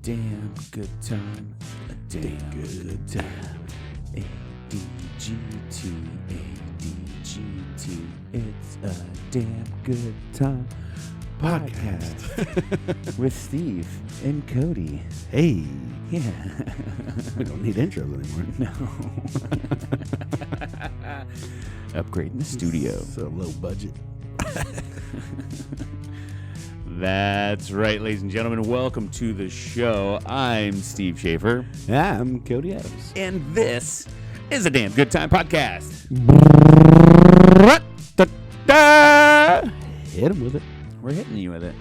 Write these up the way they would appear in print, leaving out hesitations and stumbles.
damn good time. A damn good time. ADGT, ADGT. It's a damn good time. Podcast with Steve and Cody. Hey. Yeah. We don't need intros anymore. No. Upgrading the studio. So low budget. That's right, ladies and gentlemen. Welcome to the show. I'm Steve Schaefer. Yeah, I'm Cody Adams. And this is a damn good time podcast. Hit him with it. We're hitting you with it.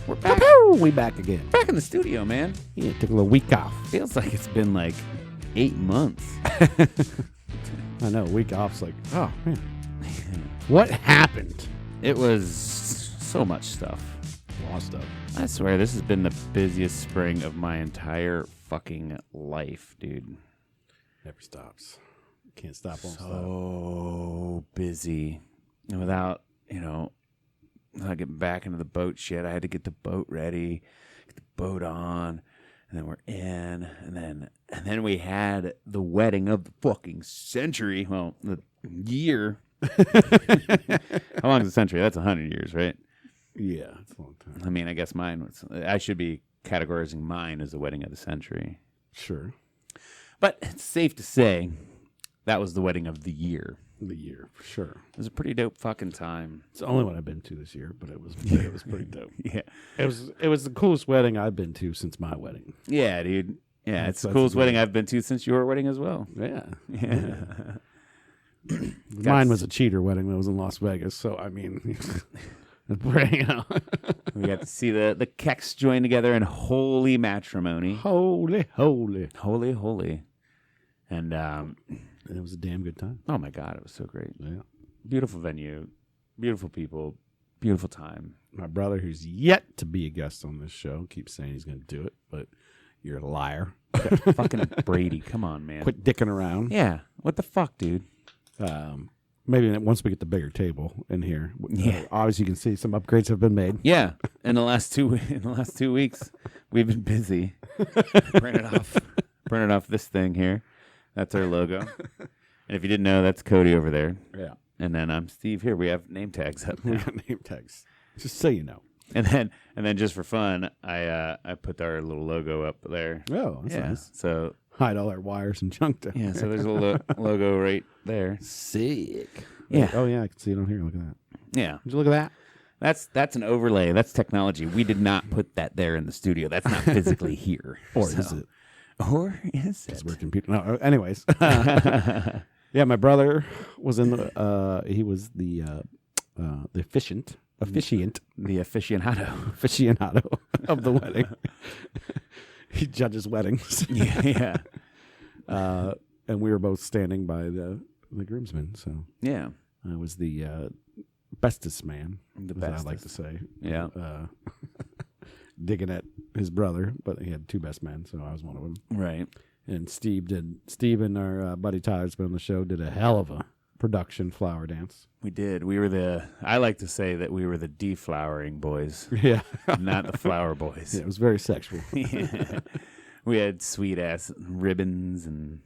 We're back. We back again. Back in the studio, man. Yeah, took a little week off. Feels like it's been like 8 months. I know, week off's like, oh, man. What happened? It was so much stuff. Lost up. I swear, this has been the busiest spring of my entire fucking life, dude. Never stops. Can't stop, won't stop. So busy. And without getting back into the boat shit, I had to get the boat ready, get the boat on, and then we're in, and then we had the wedding of the fucking century. Well, the year. How long is a century? That's 100 years, right? Yeah, it's a long time. I mean, I guess I should be categorizing mine as the wedding of the century. Sure. But it's safe to say that was the wedding of the year. The year, for sure. It was a pretty dope fucking time. It's the only one I've been to this year, but it was pretty dope. Yeah. It was the coolest wedding I've been to since my wedding. Yeah, dude. Yeah, it's the That's coolest good. wedding I've been to since your wedding as well. Yeah. Yeah. Mine was a cheater wedding that was in Las Vegas, so I mean, We got to see the Kecks join together in holy matrimony. holy. Holy. And It was a damn good time. oh my God, it was so great. Yeah. Beautiful venue, beautiful people, beautiful time. My brother, who's yet to be a guest on this show, keeps saying he's going to do it, but you're a liar. Fucking Brady, come on, man. Quit dicking around. Yeah, what the fuck, dude? Maybe once we get the bigger table in here, Yeah. obviously you can see some upgrades have been made. Yeah, in the last 2 weeks, we've been busy. Printed off this thing here. That's our logo. And if you didn't know, that's Cody over there. Yeah. And then I'm Steve here. We have name tags up We now. got name tags. Just so you know. And then just for fun, I put our little logo up there. Oh, that's Yeah. nice. So Hide all our wires and junk down. yeah, so there's a logo right there. Sick. Yeah. Oh, yeah, I can see it on here. Look at that. Yeah. Did you look at that? That's an overlay. That's technology. We did not put that there in the studio. That's not physically here. Or So- is it? Or is Because it? we're computer. No, anyways. Yeah, my brother was in the, he was the officiant The aficionado. of the wedding. He judges weddings. Yeah. And we were both standing by the groomsmen. So Yeah. I was the bestest man, The as I like to say. Yeah. Digging at his brother, but he had two best men, so I was one of them. Right. And Steve and our buddy Tyler's been on the show, did a hell of a production flower dance. We did. I like to say that we were the deflowering boys, Yeah. not the flower boys. Yeah, it was very sexual. Yeah. We had sweet ass ribbons, and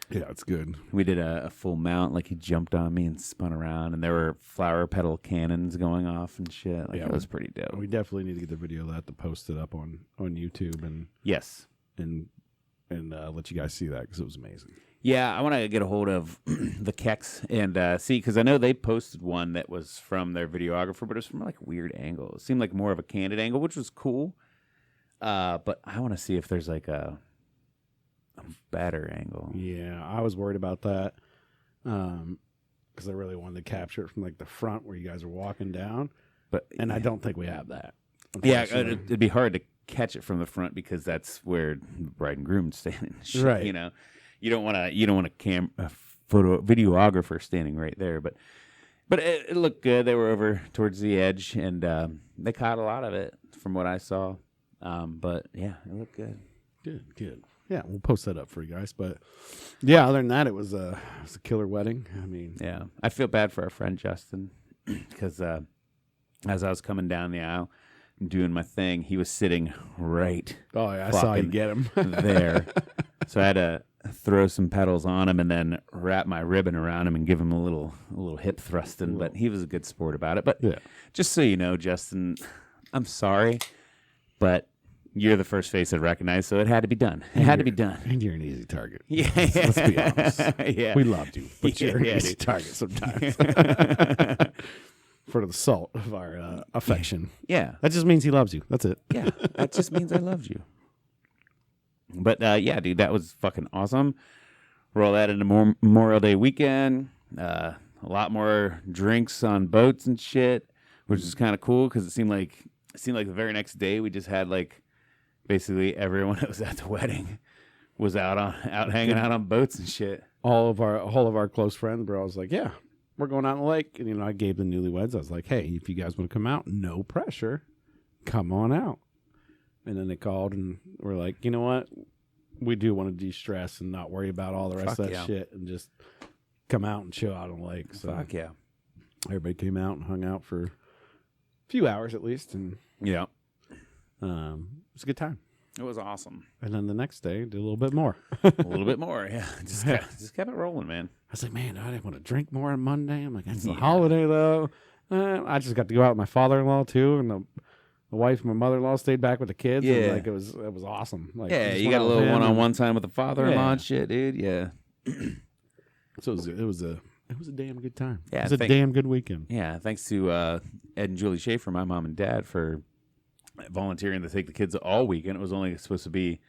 Yeah, it's good. we did a full mount. Like he jumped on me and spun around, and there were flower petal cannons going off and shit. Like Yeah, it was pretty dope. We definitely need to get the video of that to post it up on YouTube and Yes. let you guys see that because it was amazing. Yeah, I want to get a hold of the Kecks and see, because I know they posted one that was from their videographer, but it was from like a weird angle. It seemed like more of a candid angle, which was cool. But I want to see if there's like a better angle. Yeah, I was worried about that because I really wanted to capture it from like the front where you guys are walking down, and I don't think we have that. Yeah, unfortunately. it'd be hard to catch it from the front because that's where the bride and groom standing. Shit, Right. You know, you don't want a videographer standing right there, but it looked good. They were over towards the edge, and they caught a lot of it from what I saw. But yeah, it looked good. Good. Yeah, we'll post that up for you guys. But yeah, other than that, it was a killer wedding. I mean, Yeah, I feel bad for our friend Justin because as I was coming down the aisle doing my thing. He was sitting right Oh, yeah, I saw you get him. there. So I had to throw some pedals on him and then wrap my ribbon around him and give him a little hip thrusting. But he was a good sport about it. But just so you know, Justin, I'm sorry, but you're the first face I recognized, so it had to be done. It had to be done. And you're an easy target. Yeah. Let's be honest. Yeah. We loved you, but you're an easy target sometimes. For the salt of our affection. Yeah. That just means he loves you. That's it. Yeah. That just means I loved you. But, yeah, dude, that was fucking awesome. Roll that into Memorial Day weekend. A lot more drinks on boats and shit, which is kind of cool because it seemed like the very next day we just had, like, basically everyone that was at the wedding was out hanging out on boats and shit. All of our close friends, bro. I was like, yeah, we're going out in the lake. And, you know, I gave the newlyweds, I was like, hey, if you guys want to come out, no pressure. Come on out. And then they called and we're like, you know what? We do want to de-stress and not worry about all the rest of that shit and just come out and chill out on the lake. So fuck yeah. Everybody came out and hung out for a few hours at least. And yeah. It was a good time. It was awesome. And then the next day, did a little bit more. A little bit more, yeah. Just kept it rolling, man. I was like, man, I didn't want to drink more on Monday. I'm like, it's a holiday, though. I just got to go out with my father-in-law, too, and the wife and my mother-in-law stayed back with the kids. Yeah. And, like, it was awesome. Like, yeah, you got a little one-on-one time with the father-in-law and shit, dude. Yeah. So it was a damn good time. Yeah, it was a damn good weekend. Yeah, thanks to Ed and Julie Schaefer, my mom and dad, for volunteering to take the kids all weekend. It was only supposed to be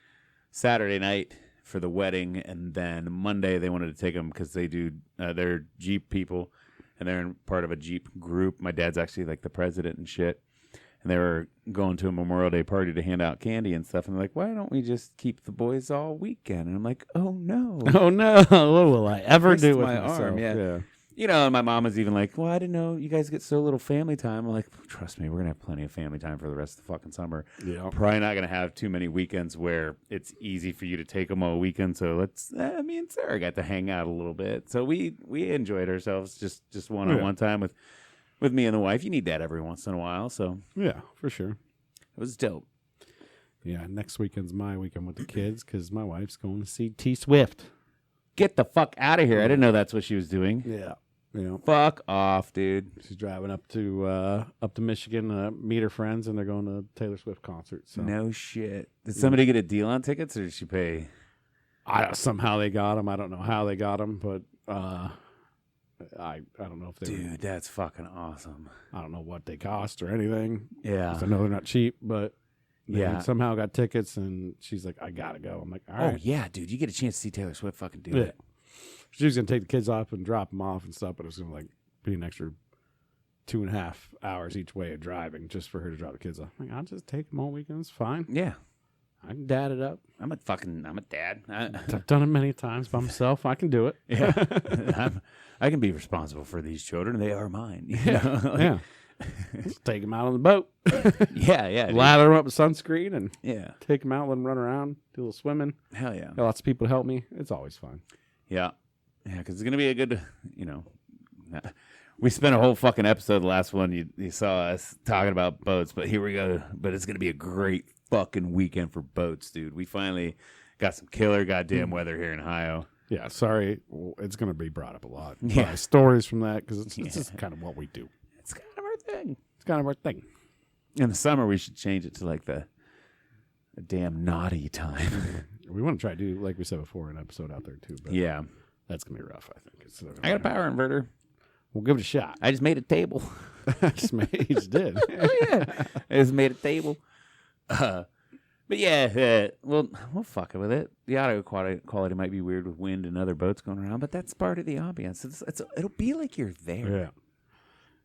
Saturday night for the wedding, and then Monday they wanted to take them because they do they're Jeep people, and they're in part of a Jeep group. My dad's actually like the president and shit, and they were going to a Memorial Day party to hand out candy and stuff, and they're like, why don't we just keep the boys all weekend? And I'm like, oh no, what will I ever do with my myself? arm? Yeah. You know, and my mom was even like, well, I didn't know you guys get so little family time. I'm like, trust me, we're going to have plenty of family time for the rest of the fucking summer. Yeah. Probably not going to have too many weekends where it's easy for you to take them all weekend. So me and Sarah got to hang out a little bit. So we enjoyed ourselves just one-on-one time with me and the wife. You need that every once in a while. So yeah, for sure. It was dope. Yeah, next weekend's my weekend with the kids because my wife's going to see T Swift. Get the fuck out of here. I didn't know that's what she was doing. Yeah. You know, fuck off, dude. She's driving up to Michigan to meet her friends, and they're going to Taylor Swift concert. So. No shit. Did somebody get a deal on tickets, or did she pay? Somehow they got them. I don't know how they got them, but I don't know if they. Dude, that's fucking awesome. I don't know what they cost or anything. Yeah, I know they're not cheap, but they somehow got tickets, and she's like, "I gotta go." I'm like, "All right." Oh yeah, dude, you get a chance to see Taylor Swift. Fucking do it. She was going to take the kids off and drop them off and stuff, but it was going to like be an extra 2.5 hours each way of driving just for her to drop the kids off. I'm like, I'll just take them all weekend. It's fine. Yeah. I can dad it up. I'm a dad. I've done it many times by myself. I can do it. Yeah. I can be responsible for these children. They are mine. You know? Yeah. Just take them out on the boat. Yeah. Lather them up with sunscreen and take them out, let them run around, do a little swimming. Hell yeah. Got lots of people to help me. It's always fun. Yeah. Yeah, because it's going to be a good, we spent a whole fucking episode, the last one, you saw us talking about boats, but here we go. But it's going to be a great fucking weekend for boats, dude. We finally got some killer goddamn weather here in Ohio. Yeah, sorry. It's going to be brought up a lot. Yeah. Stories from that, because it's just kind of what we do. It's kind of our thing. It's kind of our thing. In the summer, we should change it to like the damn naughty time. We want to try to do, like we said before, an episode out there too. But yeah. That's going to be rough, I think. I got a power inverter. We'll give it a shot. I just made a table. You just did. Oh, yeah. I just made a table. But yeah, we'll fuck it with it. The audio quality might be weird with wind and other boats going around, but that's part of the ambience. It'll be like you're there. Yeah.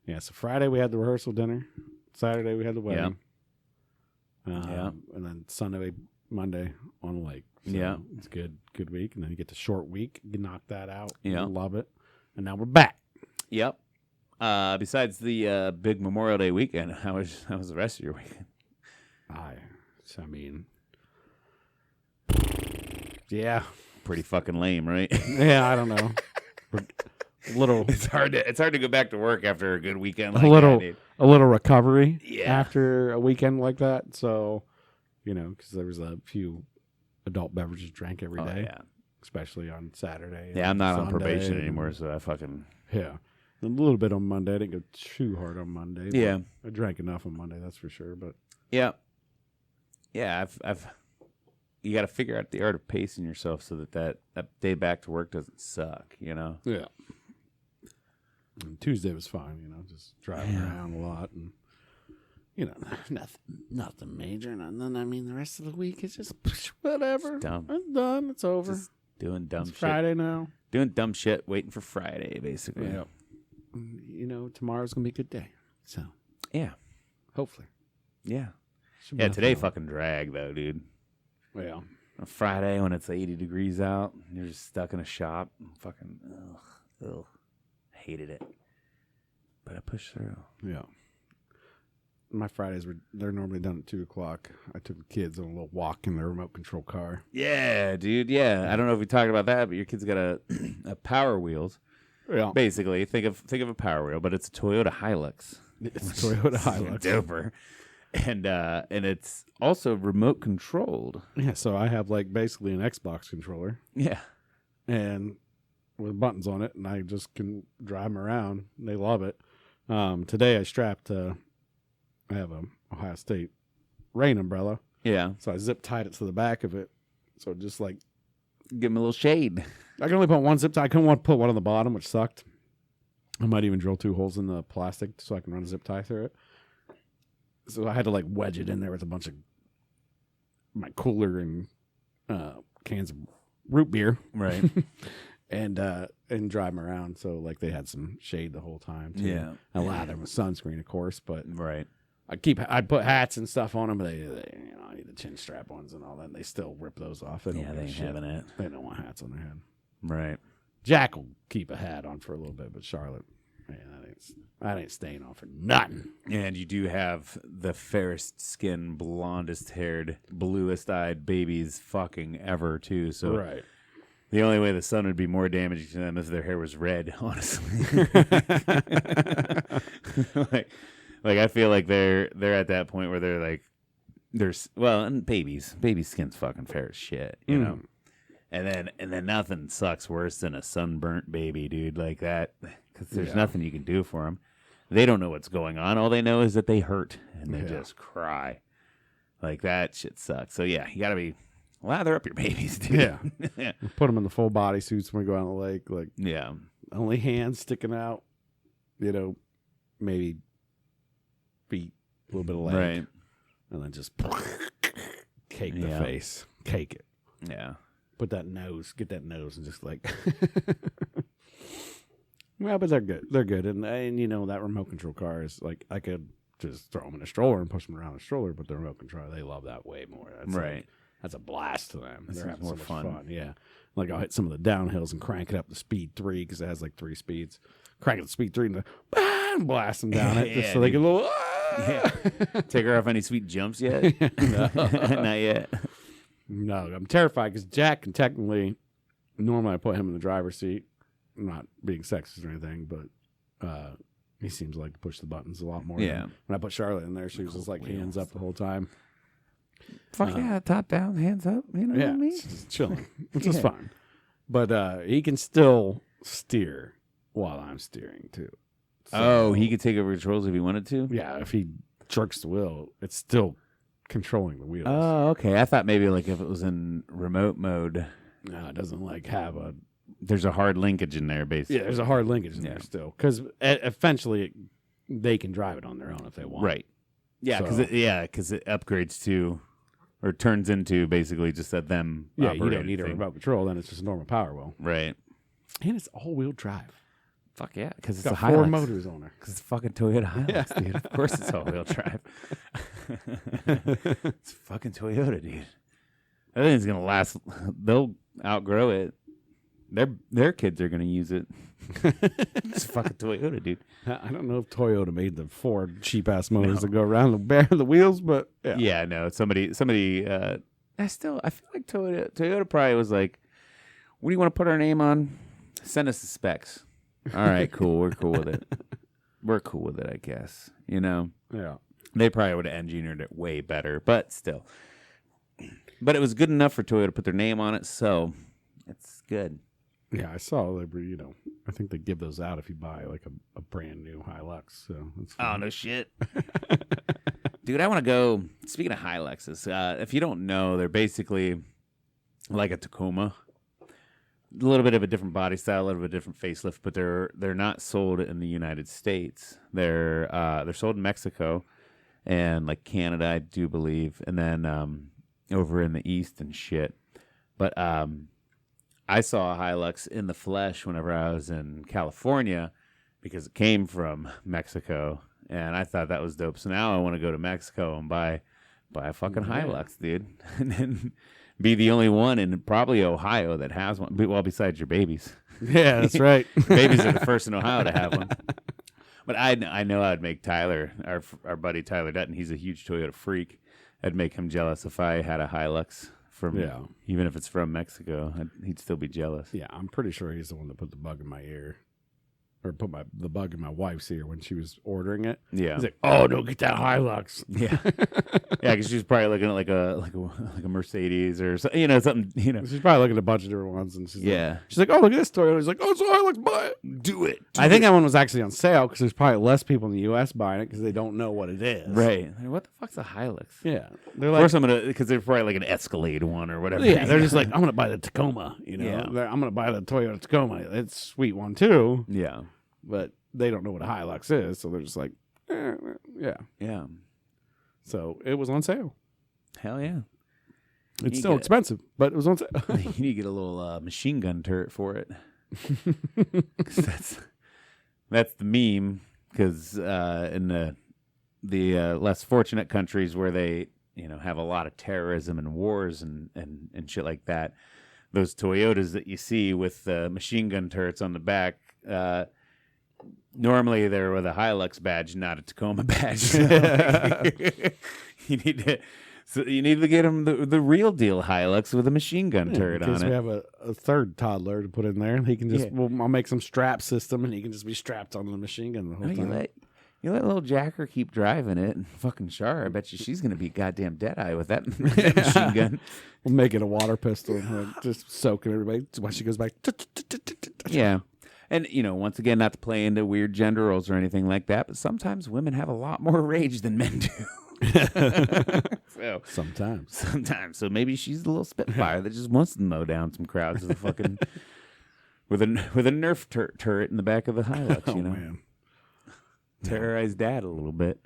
Yeah, so Friday we had the rehearsal dinner. Saturday we had the wedding. Yeah. And then Monday on the lake. So it's good week. And then you get the short week. You knock that out. Yeah. Love it. And now we're back. Yep. Besides the big Memorial Day weekend, how was the rest of your weekend? I mean, yeah. Pretty fucking lame, right? Yeah, I don't know. little It's hard to go back to work after a good weekend. a Like little that, dude. a little recovery Yeah. after a weekend like that. So, because there was a few adult beverages drank every day, Yeah. especially on Saturday. Yeah, I'm and not on Sunday probation and- anymore, so I fucking Yeah. A little bit on Monday. I didn't go too hard on Monday. but Yeah. I drank enough on Monday, that's for sure. But yeah. I've you got to figure out the art of pacing yourself so that day back to work doesn't suck. yeah. And Tuesday was fine. Just driving around a lot and nothing major. And then the rest of the week is just whatever. It's dumb. It's done. It's over. Just doing dumb It's shit. Friday now. Doing dumb shit, waiting for Friday, basically. Yeah. Tomorrow's gonna be a good day. So Yeah. hopefully. Yeah. Should be Yeah, nothing today wrong. fucking dragged, though, dude. Yeah. On Friday when it's 80 degrees out, and you're just stuck in a shop. Fucking, ugh. Hated it. But I pushed through. Yeah. My Fridays they're normally done at 2:00. I took the kids on a little walk in their remote control car. Yeah, dude. Yeah. I don't know if we talked about that, but your kid's got a Power Wheels. Yeah. Basically, think of a Power Wheel, but it's a Toyota Hilux. It's a Toyota Hilux. Doper. And it's also remote controlled. Yeah, so I have basically an Xbox controller Yeah. and with buttons on it, and I just can drive them around. They love it. Today I strapped I have a Ohio State rain umbrella, Yeah. so I zip tied it to the back of it. So just Give him a little shade. I can only put one zip tie. I couldn't want to put one on the bottom, which sucked. I might even drill 2 holes in the plastic so I can run a zip tie through it. So I had to wedge it in there with a bunch of my cooler and cans of root beer, Right. and drive them around. So they had some shade the whole time too. Yeah. I lather them with sunscreen, of course, but Right. I'd put hats and stuff on them, but they I need the chin strap ones and all that. And they still rip those off. They don't Yeah, give they a ain't shit. having it. They don't want hats on their head. Right. Jack will keep a hat on for a little bit, but Charlotte, man, that ain't staying on for nothing. And you do have the fairest skin, blondest haired, bluest eyed babies fucking ever, too. So Right. the only way the sun would be more damaging to them if their hair was red, honestly. like I feel like they're at that point where they're and baby skin's fucking fair as shit, you know. And then nothing sucks worse than a sunburnt baby, dude, like that, because there's nothing you can do for them. They don't know what's going on. All they know is that they hurt and they just cry. Like that shit sucks. So yeah, you gotta be lather up your babies, dude. Yeah. Yeah. Put them in the full body suits when we go out on the lake. Yeah. Only hands sticking out, maybe feet, a little bit of leg. Right. And then just cake the Yeah. face. Cake it. Yeah. Get that nose and just well, but they're good. They're good. And that remote control car is I could just throw them in a stroller and push them around a stroller, but the remote control, they love that way more. That's Right. that's a blast to them. That They're seems having more so much fun. Yeah. I'll hit some of the downhills and crank it up to speed 3 because it has 3 speeds. Crank it to speed 3 and blast them down it just so they dude. can Yeah. Take her off any sweet jumps yet? No. Not yet. No, I'm terrified because Jack can technically, normally I put him in the driver's seat. I'm not being sexist or anything, but he seems like to push the buttons a lot more. Yeah. Than when I put Charlotte in there, she was just hands up the whole time. Fuck yeah, top down, hands up. You know what I mean? She's just chilling, which is fine. But he can still steer while I'm steering too. So, He could take over controls if he wanted to? yeah, if he jerks the wheel, it's still controlling the wheels. Oh, okay. I thought maybe if it was in remote mode, No, it doesn't have a. there's a hard linkage in there, basically. Yeah, there's a hard linkage in there still because eventually they can drive it on their own if they want. Right. Yeah, because it upgrades to, or turns into basically just that them. Yeah, you don't operating need a thing. remote control. Then it's just a normal power wheel, Right. and it's all-wheel drive. Fuck yeah, because it's Got a 4 Hilux. motors on there. Because it's fucking Toyota Hilux, dude. Of course it's all-wheel drive. It's fucking Toyota, dude. I think it's gonna last. They'll outgrow it. Their kids are gonna use it. It's fucking Toyota, dude. I don't know if Toyota made the 4 cheap-ass motors that go around the wheels, but yeah. Yeah, no. Somebody. I feel like Toyota probably was like, "What do you want to put our name on? Send us the specs." All right, cool. We're cool with it. We're cool with it, I guess. You know? Yeah. They probably would have engineered it way better, but still. But it was good enough for Toyota to put their name on it, so it's good. Yeah, I saw they I think they give those out if you buy like a brand new Hilux. So that's Oh, no shit. Dude, I want to go. Speaking of Hiluxes, if you don't know, they're basically like a Tacoma. A little bit of a different body style, a little bit different facelift, but they're not sold in the United States. They're sold in Mexico and like Canada, I do believe, and then over in the East and shit. But I saw a Hilux in the flesh whenever I was in California because it came from Mexico, and I thought that was dope. So now I want to go to Mexico and buy a fucking Hilux, dude, and then be the only one in probably Ohio that has one. Well, besides your babies. Yeah, that's right. Babies are the first in Ohio to have one. But I know I'd make Tyler, our buddy Tyler Dutton, he's a huge Toyota freak. I'd make him jealous if I had a Hilux even if it's from Mexico. He'd still be jealous. Yeah, I'm pretty sure he's the one that put the bug in my ear. Or put the bug in my wife's ear when she was ordering it. Yeah. He's like, "Oh, don't get that Hilux." Yeah. Yeah, because she's probably looking at like a Mercedes or something, something, She's probably looking at a bunch of different ones, and she's like, "Oh, look at this Toyota." He's like, "Oh, it's a Hilux, buy it, do it." I think that one was actually on sale because there's probably less people in the U.S. buying it because they don't know what it is. Right. What the fuck's a Hilux? Yeah, they're like, because they're probably like an Escalade one or whatever. Yeah, they're just like, I'm gonna buy the Tacoma. Yeah. I'm gonna buy the Toyota Tacoma. It's a sweet one too. Yeah, but they don't know what a Hilux is, so they're just like, yeah. So it was on sale. Hell yeah. It's still expensive, but it was on sale. You need to get a little machine gun turret for it. That's the meme. Because in the less fortunate countries where they have a lot of terrorism and wars and shit like that, those Toyotas that you see with machine gun turrets on the back. Normally they're with a Hilux badge, not a Tacoma badge. You need to get them the real deal Hilux with a machine gun turret on it. We have a third toddler to put in there. He can just I'll make some strap system, and he can just be strapped onto the machine gun the whole time. You let little Jacker keep driving it, and fucking Char, I bet you she's gonna be goddamn Deadeye with that machine gun. We'll make it a water pistol, just soaking everybody while she goes back. Yeah. And, once again, not to play into weird gender roles or anything like that, but sometimes women have a lot more rage than men do. So, sometimes. So maybe she's a little Spitfire that just wants to mow down some crowds with a fucking with a Nerf turret in the back of the Hilux, Man. Terrorize Dad a little bit.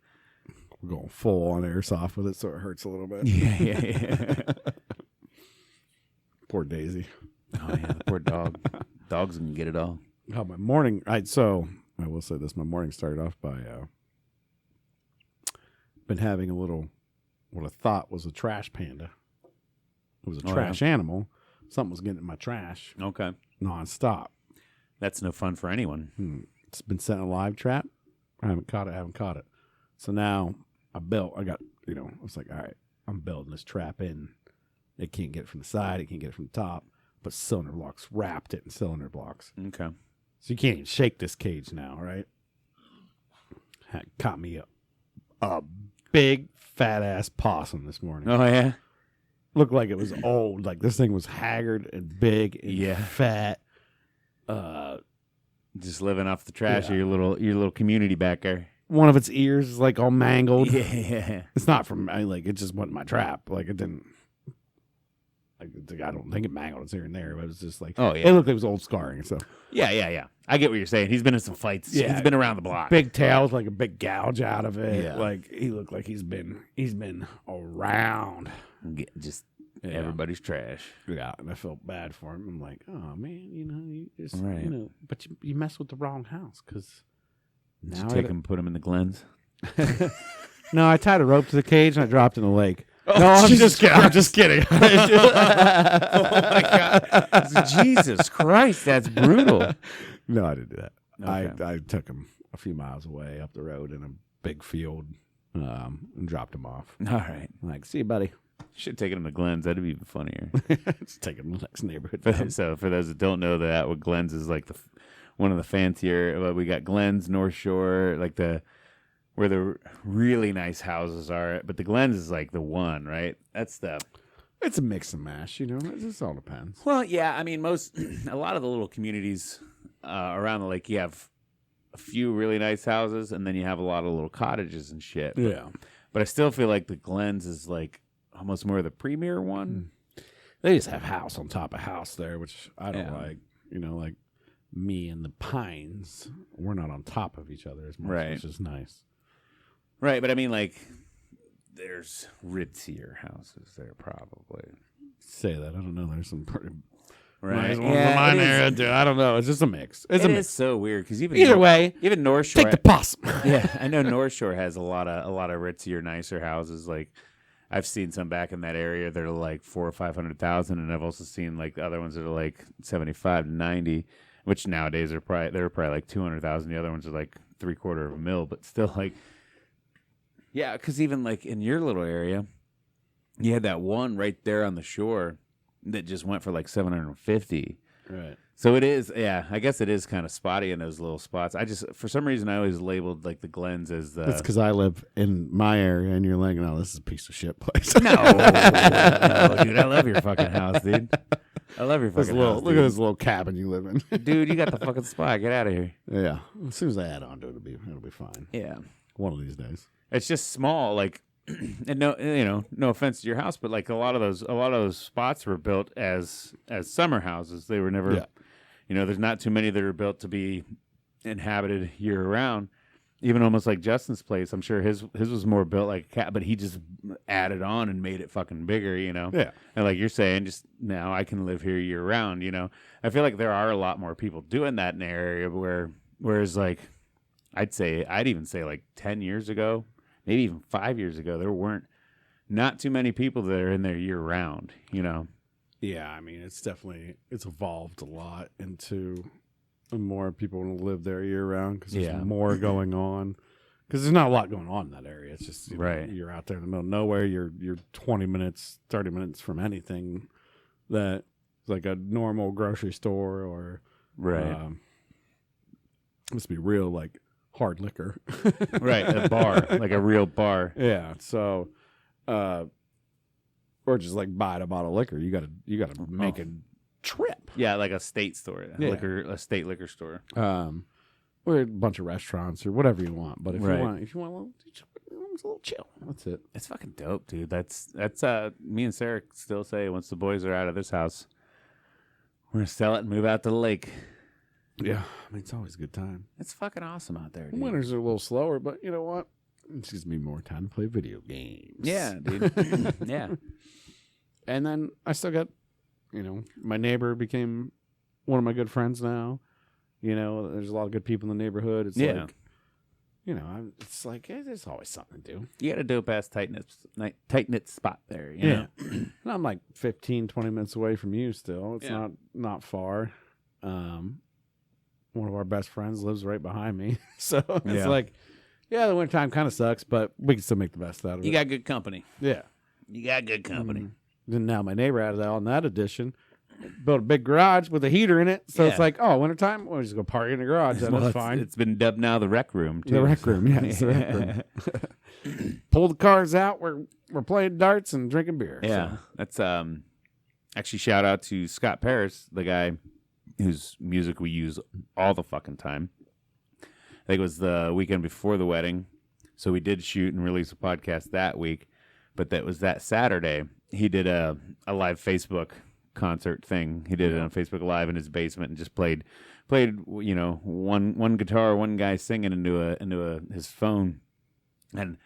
We're going full on airsoft with it, so it hurts a little bit. Yeah. Poor Daisy. Oh yeah, the poor dog. Dogs can get it all. Oh, my morning. So I will say this: my morning started off by been having what I thought was a trash panda. It was a trash animal. Something was getting in my trash. Okay, nonstop. That's no fun for anyone. It's been set in a live trap. I haven't caught it. So now I was like, all right, I'm building this trap in. It can't get it from the side. It can't get it from the top. But cylinder blocks wrapped it in cylinder blocks. Okay. So you can't even shake this cage now, right? Caught me a big fat ass possum this morning. Oh yeah. Looked like it was old. Like this thing was haggard and big and fat. Just living off the trash of your little community back there. One of its ears is like all mangled. Yeah. It's not from it just wasn't my trap. Like it didn't. I don't think it mangled its here and there, but it was just like, oh yeah, it looked like it was old scarring. So yeah. I get what you're saying. He's been in some fights. Yeah, he's been around the block. Big tail with like a big gouge out of it. Yeah. Like he looked like he's been around. Just everybody's trash. Yeah, and I felt bad for him. I'm like, oh man, you just right. But you mess with the wrong house because now put him in the Glens. No, I tied a rope to the cage and I dropped in the lake. Oh, no, I'm just kidding. Oh my God, Jesus Christ, that's brutal. No, I didn't do that. Okay. I took him a few miles away up the road in a big field and dropped him off. All right, I'm like, see you, buddy. Should have taken him to Glens. That'd be even funnier. Just take him to the next neighborhood. So for those that don't know, that what Glens is like one of the fancier. Well, we got Glens, North Shore, like where the really nice houses are. But the Glens is like the one, right? That's the. It's a mix and mash, It just all depends. Well, yeah. I mean, a lot of the little communities around the lake, you have a few really nice houses, and then you have a lot of little cottages and shit. Yeah. But I still feel like the Glens is like almost more the premier one. They just have house on top of house there, which I don't like. Like me and the Pines, we're not on top of each other as much, Right. which is nice. Right, but I mean, like, there's ritzier houses there, probably. Say that. I don't know. There's some pretty Right. nice ones in mine area, too. I don't know. It's just a mix. It's a It mix. is so weird because Either way, even North Shore. take the possum. Yeah, I know North Shore has a lot of ritzier, nicer houses. Like, I've seen some back in that area that are like 400,000 or 500,000, and I've also seen like other ones that are like 75 to 90, which nowadays they're probably like 200,000. The other ones are like $750,000, but still like. Yeah, because even like in your little area, you had that one right there on the shore that just went for like 750. Right. So it is, yeah. I guess it is kind of spotty in those little spots. For some reason, I always labeled like the Glens as the. That's because I live in my area, and you're like, no, this is a piece of shit place. No, dude, I love your fucking house, dude. I love your fucking house. Look at this little cabin you live in, dude. You got the fucking spot. Get out of here. Yeah. As soon as I add on to it, it'll be fine. Yeah. One of these days. It's just small, like, and no offense to your house, but like a lot of those spots were built as summer houses. They were never, there's not too many that are built to be inhabited year round. Even almost like Justin's place, I'm sure his was more built like a cat, but he just added on and made it fucking bigger, Yeah. And like you're saying, just now I can live here year round, I feel like there are a lot more people doing that in the area whereas like I'd even say like 10 years ago, maybe even 5 years ago, there weren't not too many people that are in there year round, Yeah, I mean, it's evolved a lot into more people want to live there year round because there's more going on. Because there's not a lot going on in that area. It's just you're out there in the middle of nowhere. You're 20 minutes, 30 minutes from anything that is like a normal grocery store or let's be real, like hard liquor, right? A bar, like a real bar. Yeah. So, or just like buy a bottle of liquor. You gotta make a trip. Yeah, like a state store, a state liquor store. Or a bunch of restaurants or whatever you want. But if you want a little chill, that's it. It's fucking dope, dude. That's me and Sarah still say once the boys are out of this house, we're gonna sell it and move out to the lake. Yeah, I mean it's always a good time. It's fucking awesome out there, dude. Winters are a little slower, but you know what? It gives me more time to play video games. Yeah, dude. Yeah. And then I still got, my neighbor became one of my good friends now. There's a lot of good people in the neighborhood. It's like, it's like there's always something to do. You got a dope ass tight knit spot there. You know? And I'm like 15, 20 minutes away from you still. It's not far. One of our best friends lives right behind me. So it's like, the wintertime kind of sucks, but we can still make the best out of it. You got good company. Yeah. You got good company. Then now my neighbor added on that addition. Built a big garage with a heater in it. So it's like, wintertime, we'll just go party in the garage. That's fine. It's been dubbed now the rec room, too. The rec room, it's the rec room. Pull the cars out. We're playing darts and drinking beer. Yeah. So. That's actually shout out to Scott Paris, the guy whose music we use all the fucking time. I think it was the weekend before the wedding. So we did shoot and release a podcast that week. But that was that Saturday. He did a live Facebook concert thing. He did it on Facebook Live in his basement and just played one guitar, one guy singing into his phone. And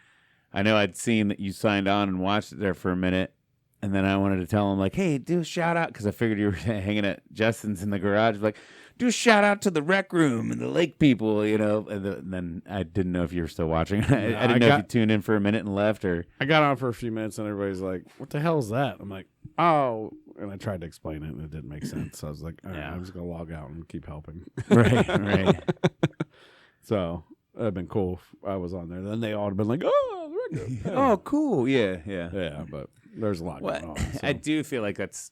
I know I'd seen that you signed on and watched it there for a minute, and then I wanted to tell him like, hey, do a shout out, because I figured you were hanging at Justin's in the garage, like, do a shout out to the rec room and the lake people, and then I didn't know if you were still watching. I didn't know if you tuned in for a minute and left, or I got on for a few minutes and everybody's like, what the hell is that? I'm like, oh, and I tried to explain it and it didn't make sense. So I was like, all right, I'm just going to log out and keep helping. Right. So that'd been cool if I was on there. Then they all would have been like, oh, the rec room. Oh, cool. Yeah. Yeah, but there's a lot going on. So. I do feel like that's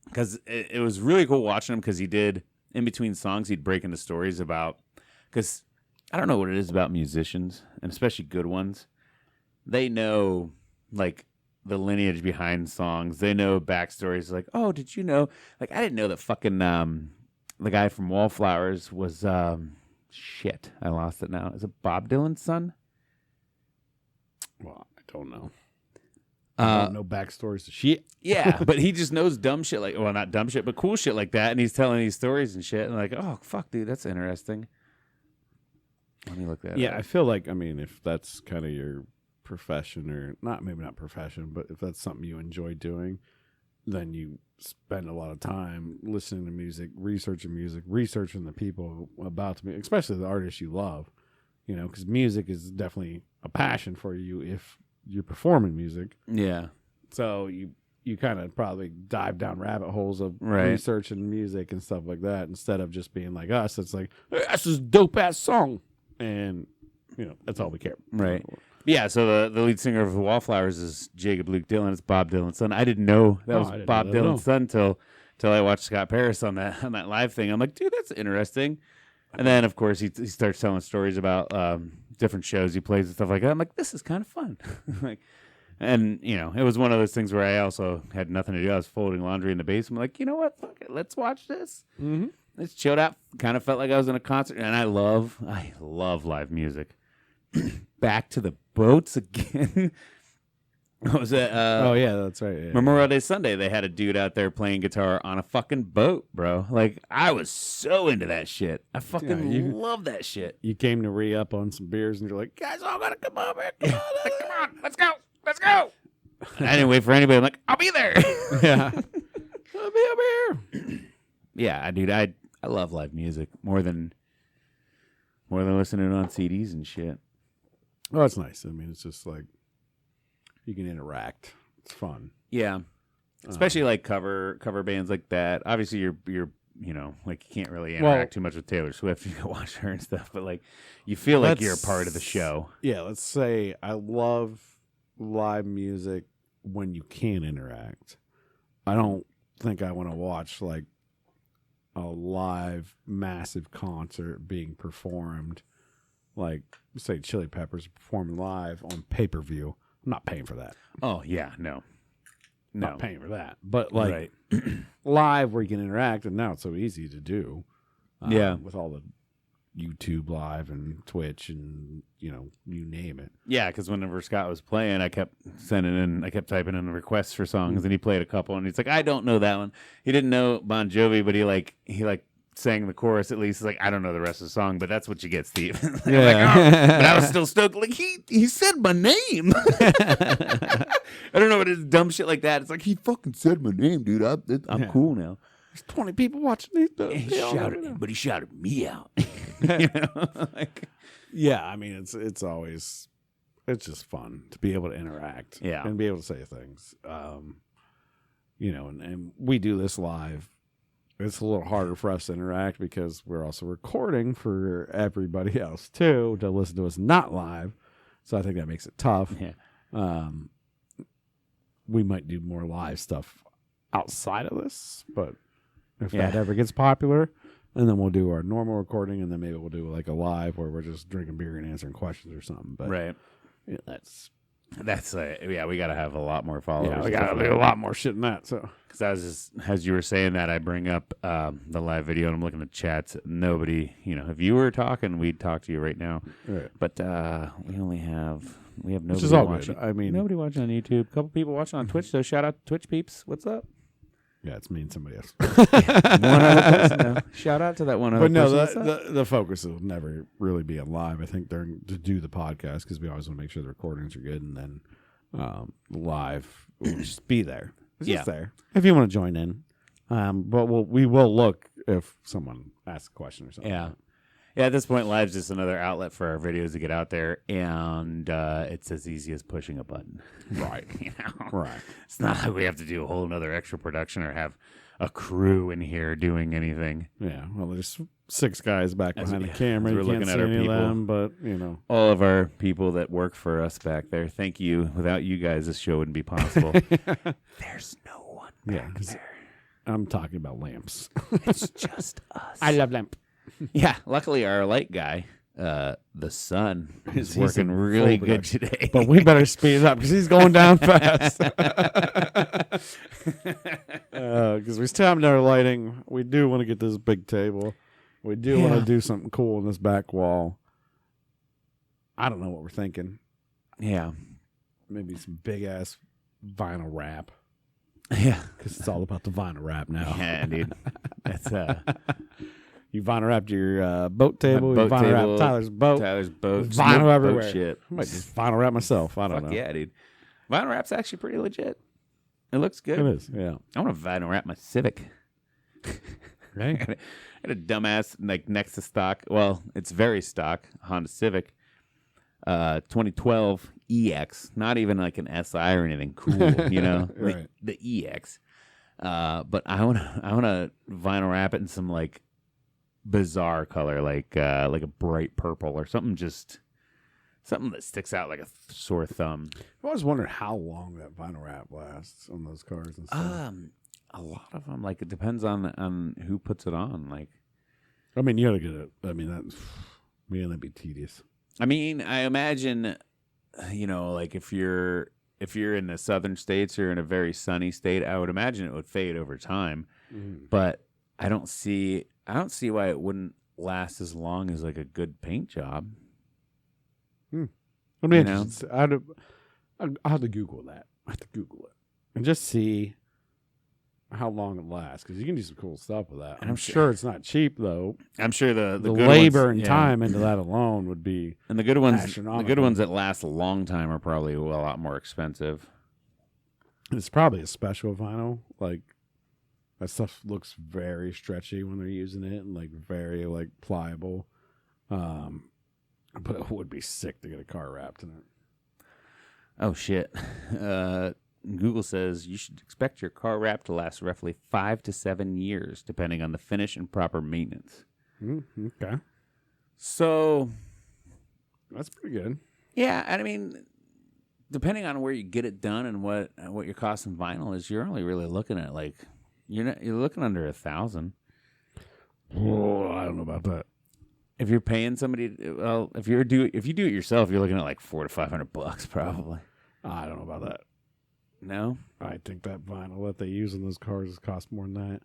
because it was really cool watching him, because he did in between songs, he'd break into stories about, because I don't know what it is about musicians, and especially good ones. They know, like, the lineage behind songs. They know backstories. Like, oh, did you know? Like, I didn't know that fucking the guy from Wallflowers was shit. I lost it now. Is it Bob Dylan's son? Well, I don't know. I don't know backstories to shit. Yeah, but he just knows dumb shit like, well, not dumb shit, but cool shit like that, and he's telling these stories and shit, and like, oh, fuck, dude, that's interesting. Let me look that up. Yeah, I feel like, I mean, if that's kind of your profession, or not, maybe not profession, but if that's something you enjoy doing, then you spend a lot of time listening to music, researching the people about me, especially the artists you love, you know, because music is definitely a passion for you if you're performing music. Yeah. So you kind of probably dive down rabbit holes of Right. researching music and stuff like that, instead of just being like us. It's like, hey, that's this dope ass song, and you know, that's all we care. Right. Yeah, so the lead singer of the Wallflowers is Jacob Luke Dylan. It's Bob Dylan's son. I didn't know that was Bob Dylan's son till I watched Scott Paris on that live thing. I'm like, dude, that's interesting. And then, of course, he starts telling stories about different shows he plays and stuff like that. I'm like, this is kind of fun. Like, and, you know, it was one of those things where I also had nothing to do. I was folding laundry in the basement. I'm like, you know what? Fuck it. Let's watch this. Mm-hmm. It's chilled out. Kind of felt like I was in a concert. And I love live music. Back to the Boats again. What was it? Oh, yeah, that's right. Yeah. Memorial Day Sunday, they had a dude out there playing guitar on a fucking boat, bro. Like, I was so into that shit. I fucking love that shit. You came to re-up on some beers, and you're like, guys, all gotta come over. Come on, let's go. I didn't wait for anybody. I'm like, I'll be there. Yeah. I'll be over here. Yeah, dude, I love live music more than listening on CDs and shit. Oh, that's nice. I mean, it's just like you can interact. It's fun. Yeah, especially like cover bands like that. Obviously, you're you know, like, you can't really interact too much with Taylor Swift. You go watch her and stuff, but like, you feel like you're a part of the show. Yeah, let's say I love live music when you can interact. I don't think I want to watch like a live massive concert being performed, like say Chili Peppers performing live on pay-per-view. I'm not paying for that. Oh yeah, no. Not paying for that. But like live where you can interact, and now it's so easy to do. With all the YouTube live and Twitch and, you know, you name it. Yeah, because whenever Scott was playing, I kept typing in requests for songs, and he played a couple, and he's like, I don't know that one. He didn't know Bon Jovi, but he sang the chorus at least. He's like, I don't know the rest of the song, but that's what you get, Steve. Like, but I was still stoked. Like, he said my name. I don't know what is dumb shit like that. It's like, he fucking said my name, dude. I'm cool now. There's 20 people watching these. He shouted me out. You know? Like, yeah, I mean, it's always, it's just fun to be able to interact. Yeah. And be able to say things. You know, and we do this live. It's a little harder for us to interact because we're also recording for everybody else too to listen to us not live. So I think that makes it tough. Yeah. We might do more live stuff outside of this, but if that ever gets popular, and then we'll do our normal recording, and then maybe we'll do like a live where we're just drinking beer and answering questions or something. But right. Yeah, that's we got to have a lot more followers. Yeah, we got to do a lot more shit than that. So, because I was just, as you were saying that, I bring up the live video, and I'm looking at chats. Nobody, you know, if you were talking, we'd talk to you right now. Right. But we have nobody which is all watching. good. I mean, nobody watching on YouTube. A couple people watching on Twitch. So shout out to Twitch peeps. What's up? Yeah, it's me and somebody else. One other person. No. Shout out to that one other person. But no, the focus will never really be on live. I think they're to do the podcast because we always want to make sure the recordings are good, and then live will just be there. It's just there if you want to join in. But we will look if someone asks a question or something. Yeah. Yeah, at this point, live's just another outlet for our videos to get out there, and it's as easy as pushing a button. Right. You know? Right. It's not like we have to do a whole another extra production or have a crew in here doing anything. Yeah, well, there's 6 guys back behind the camera. We're You can't looking see at our any of people. them, but, you know. All of our people that work for us back there, thank you. Without you guys, this show wouldn't be possible. There's no one back there. I'm talking about lamps. It's just us. I love lamp. Yeah, luckily our light guy, the sun, is He's working in really full good production. today. But we better speed it up because he's going down fast. Because we still have no lighting. We do want to get this big table. We do want to do something cool in this back wall. I don't know what we're thinking. Yeah. Maybe some big ass vinyl wrap. Yeah. Because it's all about the vinyl wrap now. Yeah, dude. That's You vinyl wrapped your boat table. boat You vinyl table, wrapped Tyler's boat. Tyler's boat. Vinyl boat everywhere. shit. I might just vinyl wrap myself. I don't Fuck know. yeah, dude. Vinyl wrap's actually pretty legit. It looks good. It is, yeah. I want to vinyl wrap my Civic. Right? I had a dumbass like next to stock. Well, it's very stock Honda Civic, 2012 EX. Not even like an SI or anything cool, you know, Right. like the EX. But I wanna vinyl wrap it in some like bizarre color, like a bright purple or something, just something that sticks out like a sore thumb. I always wondered how long that vinyl wrap lasts on those cars and stuff. A lot of them, like it depends on who puts it on. Like, I mean, you gotta get it. I mean, that'd be tedious. I mean, I imagine, you know, like if you're in the southern states or in a very sunny state, I would imagine it would fade over time. But I don't see why it wouldn't last as long as like a good paint job. I mean, You know? I'll have to Google that. I have to Google it and just see how long it lasts, because you can do some cool stuff with that. And I'm sure it's not cheap though. I'm sure the good labor ones, and yeah. time into that alone would be and the good ones astronomical. that last a long time are probably a lot more expensive. It's probably a special vinyl. Like that stuff looks very stretchy when they're using it and like very like pliable. But it would be sick to get a car wrapped in it. Oh shit. Google says you should expect your car wrap to last roughly 5 to 7 years, depending on the finish and proper maintenance. Okay, So, that's pretty good. yeah, I mean, depending on where you get it done and what your cost in vinyl is, you're only really looking at like you're looking under $1,000. Oh, I don't know about that. If you're paying somebody, well, if you do it yourself, you're looking at like $400 to $500 probably. I don't know about that. No, I think that vinyl that they use in those cars cost more than that.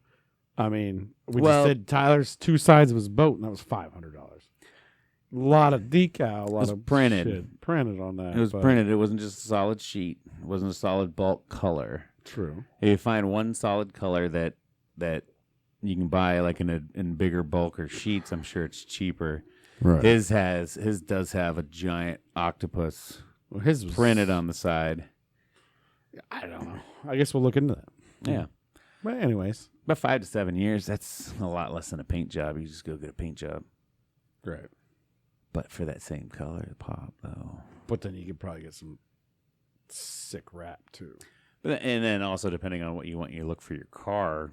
I mean, we Well- just did Tyler's two sides of his boat, and that was $500. A lot of decal, a lot was of printed. shit printed on that. it was but- printed. It wasn't just a solid sheet. It wasn't a solid bulk color. True. If you find one solid color that you can buy like in bigger bulk or sheets, I'm sure it's cheaper. Right. His does have a giant octopus Well, his was printed on the side. I don't know. I guess we'll look into that. Yeah. But anyways, About 5 to 7 years, that's a lot less than a paint job. You just go get a paint job. great. But for that same color pop, though. But then you could probably get some sick wrap too. And then also, depending on what you want you look for your car,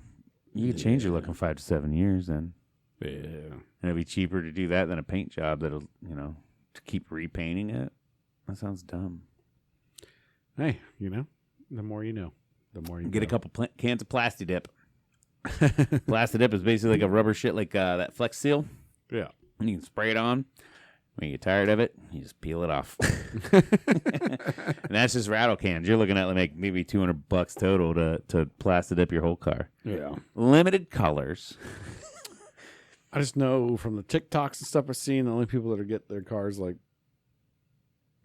you could change your look in 5 to 7 years then. Yeah. And it'd be cheaper to do that than a paint job that'll, to keep repainting it. That sounds dumb. Hey, the more you know, the more you Get a know. couple cans of Plasti Dip. Plasti Dip is basically like a rubber shit, like that Flex Seal. Yeah. And you can spray it on. When you get tired of it, you just peel it off. And that's just rattle cans. You're looking at like maybe $200 total to Plasti Dip your whole car. Yeah. Limited colors. I just know from the TikToks and stuff I've seen, the only people that get their cars like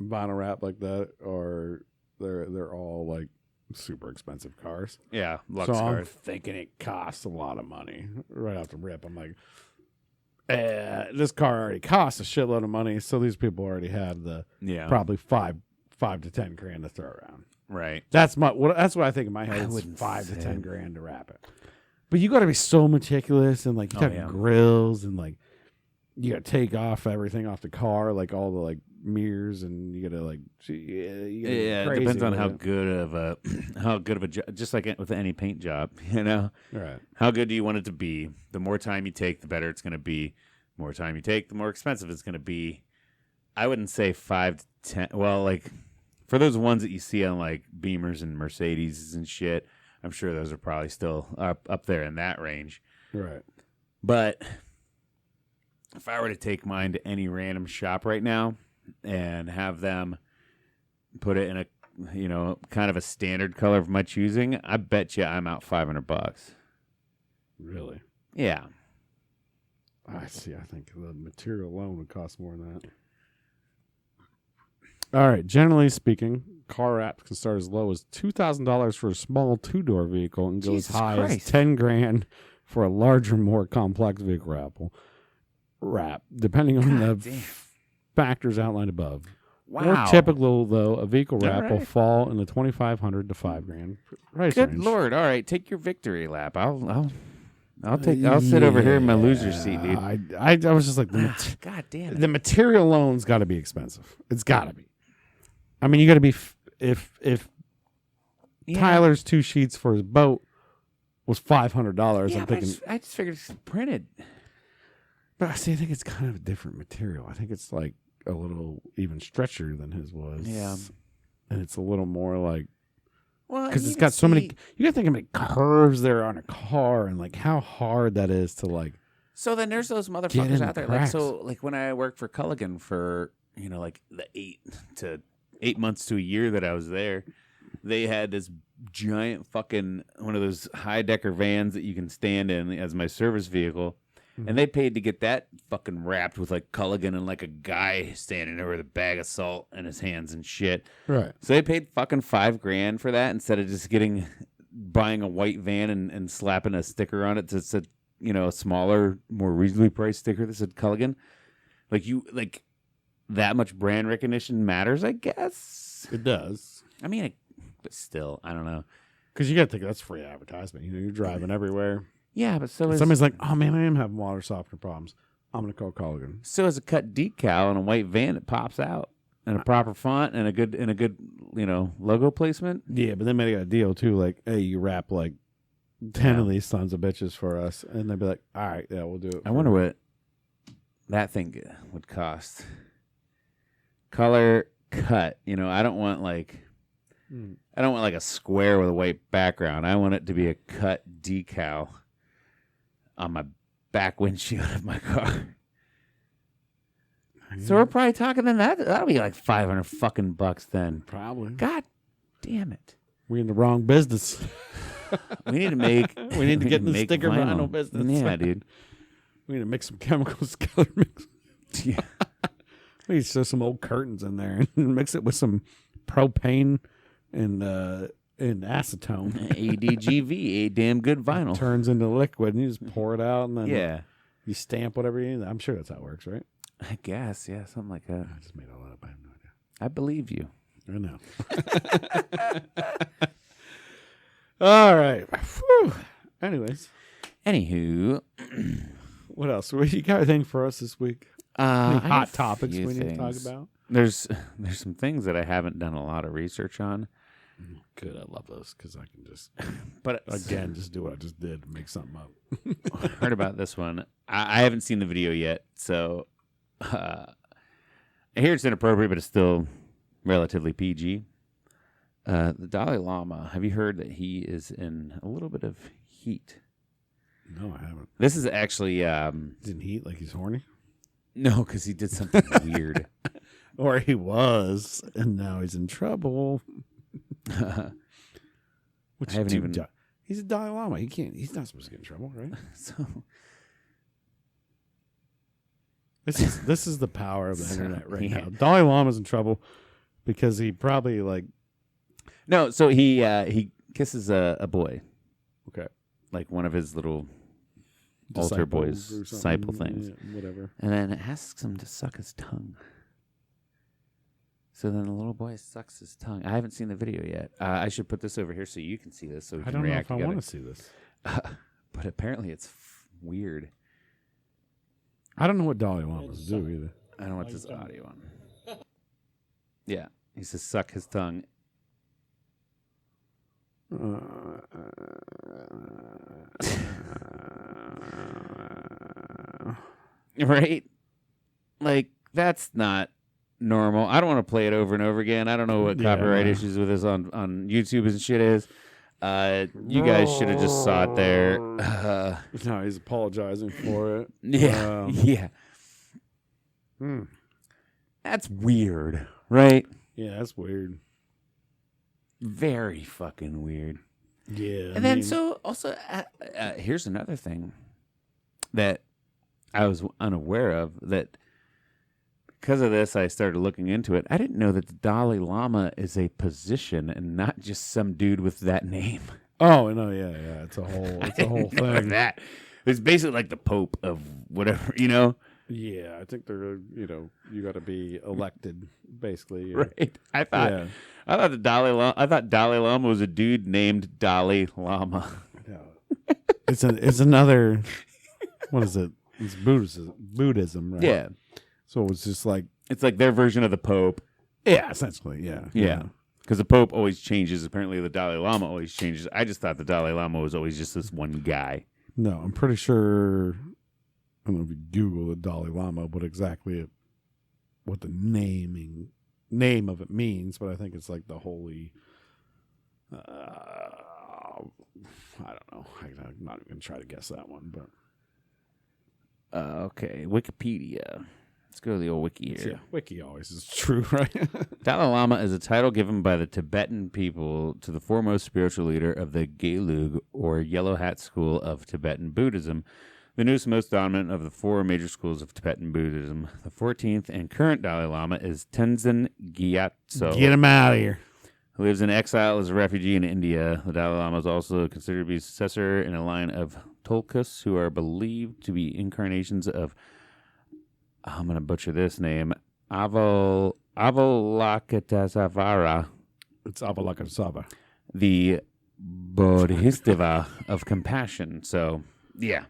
vinyl wrap like that are they're all like super expensive cars. Yeah, Lux so I'm cars. thinking it costs a lot of money right off the rip. I'm like, this car already costs a shitload of money, so these people already have the probably five to 10 grand to throw around. Right. That's what I think in my head. It's wouldn't 5 to say. 10 grand to wrap it. But you got to be so meticulous, and like you got grills, and like you got to take off everything off the car, like all the like mirrors, and you got to like Yeah, it depends on how good of a job. Just like with any paint job, Right. How good do you want it to be? The more time you take, the better it's going to be. The more time you take, the more expensive it's going to be. I wouldn't say 5 to 10. Well, like for those ones that you see on like Beamers and Mercedes and shit, I'm sure those are probably still up there in that range. Right. But if I were to take mine to any random shop right now and have them put it in a, kind of a standard color of my choosing, I bet you I'm out $500. Really? Yeah. I see. I think the material alone would cost more than that. All right. Generally speaking, car wraps can start as low as $2,000 for a small 2-door vehicle and go as high as $10,000 for a larger, more complex vehicle wrap, depending on the factors outlined above. Wow. More typical, though, a vehicle wrap will fall in the $2,500 to $5,000 price Good range. Lord! All right, take your victory lap. I'll sit over here in my loser seat, dude. I was just like, God damn it. The material alone's got to be expensive. It's got to be. I mean, you got to be if Tyler's 2 sheets for his boat was $500. Yeah, I'm thinking. I just figured it's printed. But I think it's kind of a different material. I think it's like a little even stretchier than his was. Yeah, and it's a little more like. Well, because it's got so many. You got to think how many curves there are on a car, and like how hard that is to like. So then there's those motherfuckers out there. Like when I worked for Culligan for like the 8 months to a year that I was there, they had this giant fucking one of those high decker vans that you can stand in as my service vehicle. Mm-hmm. And they paid to get that fucking wrapped with like Culligan and like a guy standing there with a bag of salt in his hands and shit. Right. So they paid fucking $5,000 for that instead of just buying a white van and slapping a sticker on it that said, a smaller, more reasonably priced sticker that said Culligan. Like that much brand recognition matters, I guess. It does. I mean, but still, I don't know. Because you got to think that's free advertisement. You're driving everywhere. Yeah, but somebody's like, oh man, I am having water softener problems. I'm gonna call Culligan. So as a cut decal on a white van, it pops out in a proper font and a good logo placement. Yeah, but then they got a deal too. Like, hey, you wrap like 10 of these sons of bitches for us, and they'd be like, all right, yeah, we'll do it. I wonder what that thing would cost. Color cut. I don't want like a square with a white background. I want it to be a cut decal on my back windshield of my car. So we're probably talking then that'll be like $500 fucking bucks then. Probably. God damn it. We're in the wrong business. We need to get in the sticker vinyl business. Yeah, dude. We need to mix some chemicals together. Yeah. We need to sew some old curtains in there and mix it with some propane and acetone. ADGV, a damn good vinyl. It turns into liquid, and you just pour it out, and then you stamp whatever you need. I'm sure that's how it works, right? I guess, yeah, something like that. I just made all that up. I have no idea. I believe you. I know. All right. Whew. Anyways. Anywho. What else? What you got anything for us this week? Any hot topics we need to talk about? There's some things that I haven't done a lot of research on. Good, I love those because I can just, but again, just do what I just did, make something up. I heard about this one. I haven't seen the video yet, so I hear it's inappropriate, but it's still relatively PG. The Dalai Lama. Have you heard that he is in a little bit of heat? No, I haven't. This is actually he's in heat, like he's horny. No, because he did something weird, or he was, and now he's in trouble. Which I haven't even. He's a Dalai Lama. He can't. He's not supposed to get in trouble, right? So this is the power of the internet right now. Dalai Lama's in trouble because he probably like. No, so he kisses a boy. Okay, like one of his little altar boys, disciple things, whatever, and then asks him to suck his tongue. So then the little boy sucks his tongue. I haven't seen the video yet. I should put this over here so you can see this. So we can react together. I don't know if I want to see this. But apparently it's weird. I don't know what Dalai Lamas do either. I don't know what this audio on. Yeah, he says suck his tongue. Right? Like, that's not normal. I don't want to play it over and over again. I don't know what copyright issues with this on YouTube and shit is. You guys should have just saw it there. No, he's apologizing for it. Yeah, yeah. That's weird, right? Yeah, that's weird. Very fucking weird. Yeah. And then, so also, here's another thing that I was unaware of, that because of this, I started looking into it. I didn't know that the Dalai Lama is a position and not just some dude with that name. Oh, no, yeah. It's a whole thing. That it's basically like the Pope of whatever, you know. Yeah, I think they're, you got to be elected, basically. Right. I thought the Dalai Lama. I thought Dalai Lama was a dude named Dalai Lama. Yeah. It's another. What is it? It's Buddhism, right? Yeah. So it's just like, it's like their version of the Pope. Yeah, essentially. Yeah. Because the Pope always changes. Apparently, the Dalai Lama always changes. I just thought the Dalai Lama was always just this one guy. No, I'm pretty sure. I don't know if you Google the Dalai Lama, what the name of it means, but I think it's like the holy. I don't know. I'm not even gonna try to guess that one, but okay, Wikipedia. Let's go to the old wiki here. Yeah, wiki always is true, right? Dalai Lama is a title given by the Tibetan people to the foremost spiritual leader of the Gelug, or Yellow Hat School of Tibetan Buddhism, the newest, most dominant of the four major schools of Tibetan Buddhism. The 14th and current Dalai Lama is Tenzin Gyatso. Get him out of here. Who lives in exile as a refugee in India. The Dalai Lama is also considered to be successor in a line of Tulkus, who are believed to be incarnations of, I'm going to butcher this name, Avalokitesvara. It's Avalokitesvara. The Bodhisattva of compassion. So, yeah.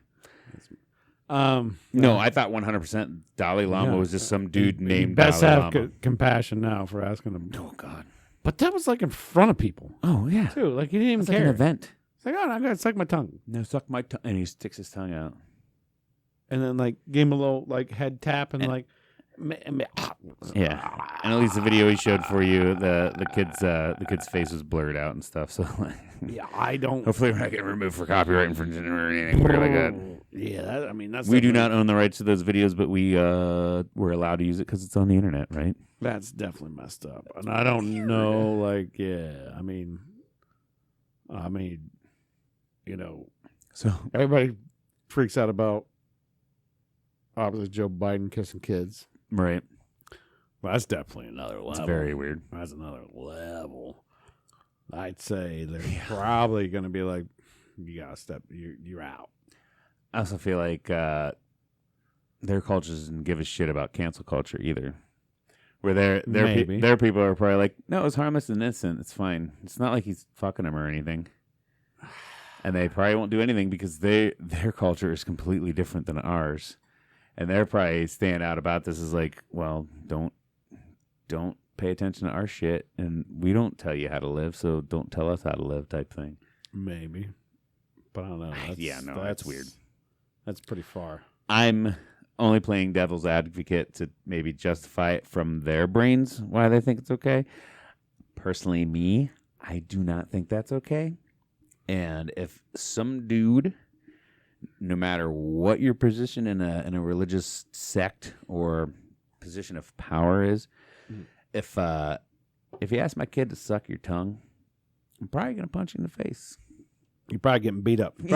No, I thought 100% Dalai Lama was just some dude named best Dalai have Lama. compassion now for asking him. Oh, God. But that was like in front of people. Oh, yeah. Too. Like he didn't even It's care. like an event. It's like, oh, I'm going to suck my tongue. No, suck my tongue. And he sticks his tongue out. And then like gave him a little like head tap and like. Yeah, and at least the video he showed for you, the kid's face was blurred out and stuff. So yeah, I don't. Hopefully, we're not getting removed for copyright infringement or anything weird like that. Yeah, that's. We do not own the rights to those videos, but we're allowed to use it because it's on the internet, right? That's definitely messed up, and I don't know. Like, yeah, I mean, so everybody freaks out about obviously Joe Biden kissing kids. Right. Well, that's definitely another level. It's very weird. That's another level. I'd say they're probably going to be like, you got to step, you're out. I also feel like their culture doesn't give a shit about cancel culture either. Where their people are probably like, no, it's harmless and innocent. It's fine. It's not like he's fucking him or anything. And they probably won't do anything because their culture is completely different than ours. And they're probably staying out about this as like, well, don't pay attention to our shit, and we don't tell you how to live, so don't tell us how to live type thing. Maybe. But I don't know. That's weird. That's pretty far. I'm only playing devil's advocate to maybe justify it from their brains why they think it's okay. Personally, me, I do not think that's okay. And if some dude, no matter what your position in a religious sect or position of power is, if you ask my kid to suck your tongue, I'm probably gonna punch you in the face. You're probably getting beat up. You're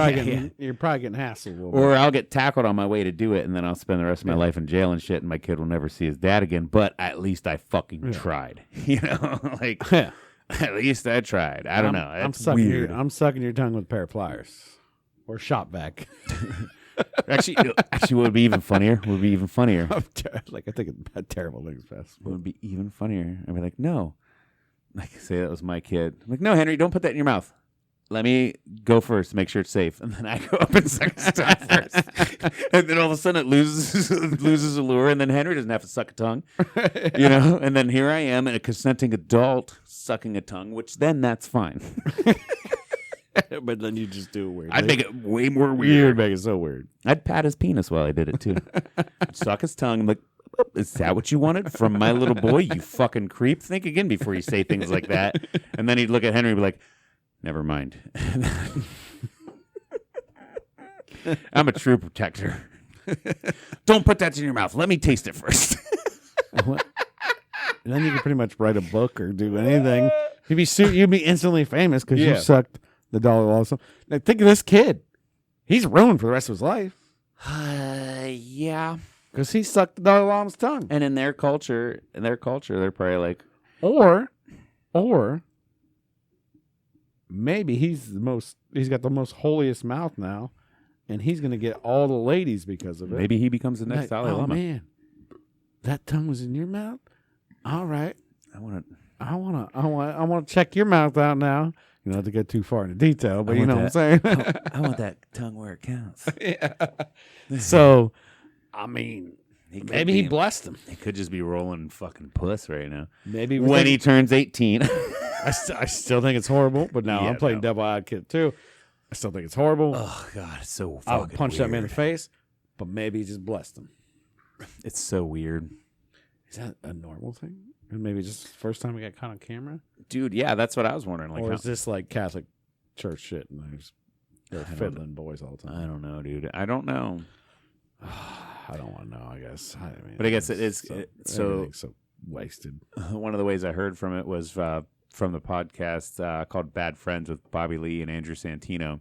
probably getting hassled. Or I'll get tackled on my way to do it, and then I'll spend the rest of my life in jail and shit, and my kid will never see his dad again. But at least I fucking tried. You know, like at least I tried. I don't know. I'm sucking your tongue with a pair of pliers. Or shop vac. actually, what would be even funnier? Like I think it's terrible things fast. What would be even funnier? I'd be like, no. Like say that was my kid. I'm like, no, Henry, don't put that in your mouth. Let me go first, make sure it's safe, and then I go up and suck his tongue first. And then all of a sudden it loses allure, and then Henry doesn't have to suck a tongue, you know. And then here I am, a consenting adult sucking a tongue, which then that's fine. But then you just do it weird. I'd make it way more weird. You'd make it so weird. I'd pat his penis while I did it too. I'd suck his tongue. I'm like, is that what you wanted from my little boy? You fucking creep. Think again before you say things like that. And then he'd look at Henry and be like, Never mind. I'm a true protector. Don't put that in your mouth. Let me taste it first. And then you can pretty much write a book or do anything. You'd be instantly famous because you sucked the Dalai Lama. Now think of this kid. He's ruined for the rest of his life. Yeah. Because he sucked the Dalai Lama's tongue. And in their culture, they're probably like, or maybe he's got the most holiest mouth now, and he's gonna get all the ladies because of it. Maybe he becomes the next Dalai Lama. Man, that tongue was in your mouth. All right, I want to check your mouth out now. You don't have to get too far into detail, but you know what I'm saying. I want that tongue where it counts. Yeah. So, I mean, maybe he blessed him. He could just be rolling fucking puss right now. Maybe when he turns 18. I still think it's horrible, but now I'm playing devil advocate too. I still think it's horrible. Oh God, it's so fucking I'll punch weird. that man in the face, but maybe he just blessed him. It's so weird. Is that a normal thing? And maybe just the first time we got caught on camera? Dude, yeah, that's what I was wondering. Like, or is this like Catholic church shit and they're fiddling boys all the time? I don't know, dude. I don't know. I don't want to know, I guess. But I guess it's so wasted. One of the ways I heard from it was from the podcast called Bad Friends with Bobby Lee and Andrew Santino.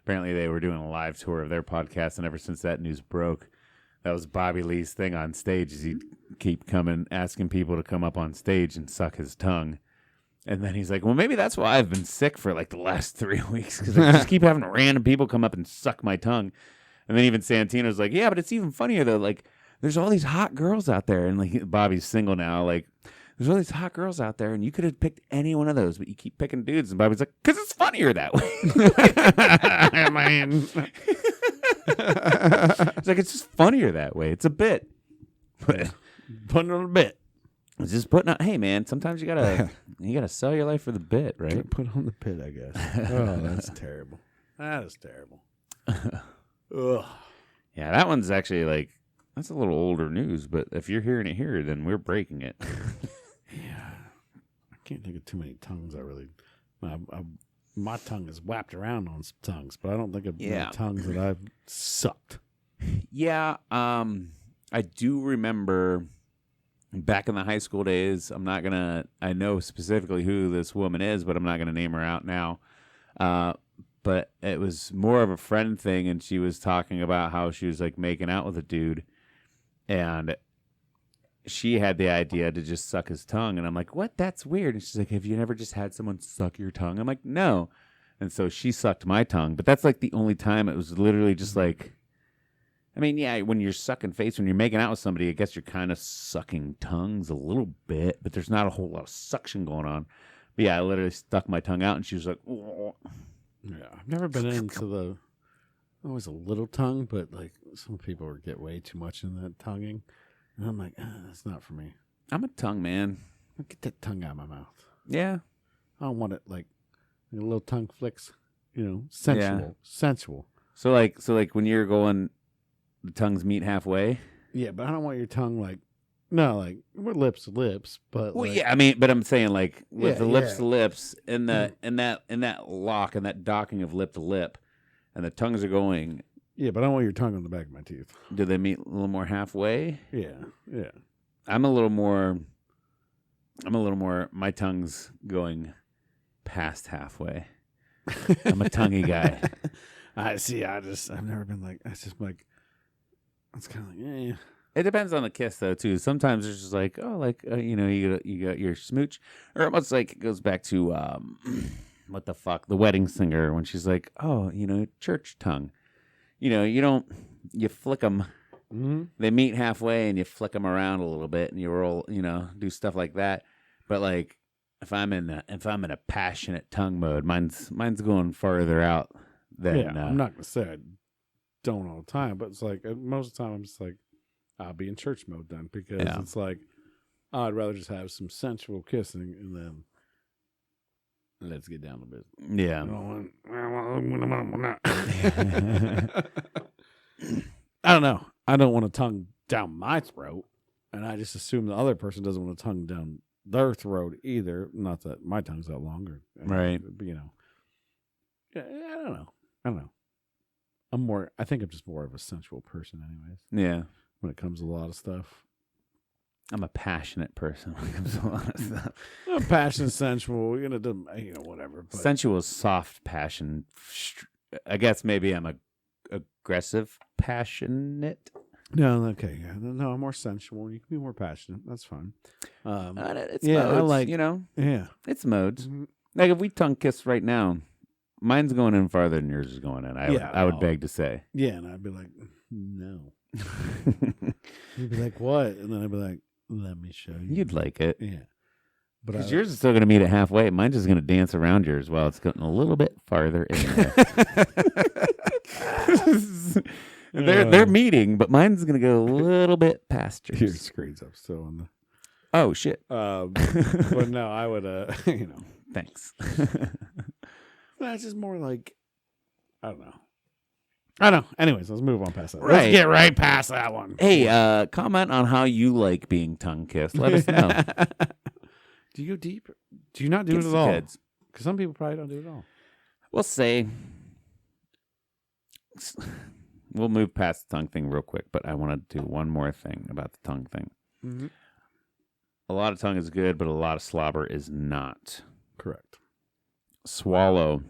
Apparently they were doing a live tour of their podcast, and ever since that news broke, that was Bobby Lee's thing on stage, is he'd keep asking people to come up on stage and suck his tongue. And then he's like, well, maybe that's why I've been sick for like the last 3 weeks, because I just keep having random people come up and suck my tongue. And then even Santino's like, yeah, but it's even funnier though. Like, there's all these hot girls out there, and like Bobby's single now. Like, there's all these hot girls out there, and you could have picked any one of those, but you keep picking dudes. And Bobby's like, because it's funnier that way. Man. It's like, it's just funnier that way. It's a bit. Putting on a bit. It's just putting on. Hey, man, sometimes you gotta sell your life for the bit, right? Can't put on the pit, I guess. Oh, that's terrible. That is terrible. Ugh. Yeah, that one's actually like, that's a little older news, but if you're hearing it here, then we're breaking it. Yeah. I can't think of too many tongues I really. My tongue is wrapped around on some tongues, but I don't think of many tongues that I've sucked. Yeah. I do remember back in the high school days, I know specifically who this woman is, but I'm not going to name her out now. But it was more of a friend thing, and she was talking about how she was like making out with a dude, and she had the idea to just suck his tongue. And I'm like, what? That's weird. And she's like, have you never just had someone suck your tongue? I'm like, no. And so she sucked my tongue, but that's like the only time. It was literally just like, I mean, yeah, when you're sucking face, when you're making out with somebody, I guess you're kind of sucking tongues a little bit, but there's not a whole lot of suction going on. But yeah, I literally stuck my tongue out, and she was like, oh. Yeah, I've never been into always a little tongue, but like some people get way too much in that tonguing. And I'm like, that's not for me. I'm a tongue man. Get that tongue out of my mouth. Yeah. I don't want it like a little tongue flicks, sensual. Yeah. Sensual. So like when you're going, the tongues meet halfway. Yeah, but I don't want your tongue like, no, like we're lips to lips, but well, like, yeah, I mean, but I'm saying like with the lips yeah. to lips and that lock and that docking of lip to lip, and the tongues are going. Yeah, but I don't want your tongue on the back of my teeth. Do they meet a little more halfway? Yeah. I'm a little more. My tongue's going past halfway. I'm a tonguey guy. I've never been like. It's just like. It's kind of like, It depends on the kiss though too. Sometimes it's just like, oh, like you got your smooch, or almost like it goes back to what the fuck, the wedding singer, when she's like, oh, church tongue. You flick them. Mm-hmm. They meet halfway, and you flick them around a little bit, and you roll, do stuff like that. But like, if I'm in a passionate tongue mode, mine's going farther out than. I'm not gonna say I don't all the time, but it's like most of the time I'm just like, I'll be in church mode then, because it's like I'd rather just have some sensual kissing and then let's get down to business. Yeah. I don't know. I don't want a tongue down my throat, and I just assume the other person doesn't want a tongue down their throat either. Not that my tongue's that long, right? But, Yeah, I don't know. I think I'm just more of a sensual person, anyways. Yeah. When it comes to a lot of stuff, I'm a passionate person when it comes to a lot of stuff. I'm passionate, sensual. Whatever. But Sensual, soft passion. I guess maybe I'm a aggressive, passionate. no, okay, yeah, no, I'm more sensual. You can be more passionate. That's fine. It's yeah, modes, I like. Yeah, it's modes. Mhm. Like if we tongue kiss right now, mine's going in farther than yours is going in. I would beg to say. Yeah, and I'd be like, no. You'd be like, what? And then I'd be like, let me show you. You'd like it. Yeah. But Because yours is still going to meet it halfway. Mine's just going to dance around yours while it's getting a little bit farther in there. They're meeting, but mine's going to go a little bit past yours. Your screen's up still on the. Oh, shit. But no, I would, Thanks. That's just more like, I don't know. I don't know. Anyways, let's move on past that. Right. Let's get right past that one. Hey, comment on how you like being tongue kissed. Let us know. Do you go deep? Do you not do Kiss it at the all? kids. Because some people probably don't do it at all. We'll say. We'll move past the tongue thing real quick, but I want to do one more thing about the tongue thing. Mm-hmm. A lot of tongue is good, but a lot of slobber is not. Correct. Swallow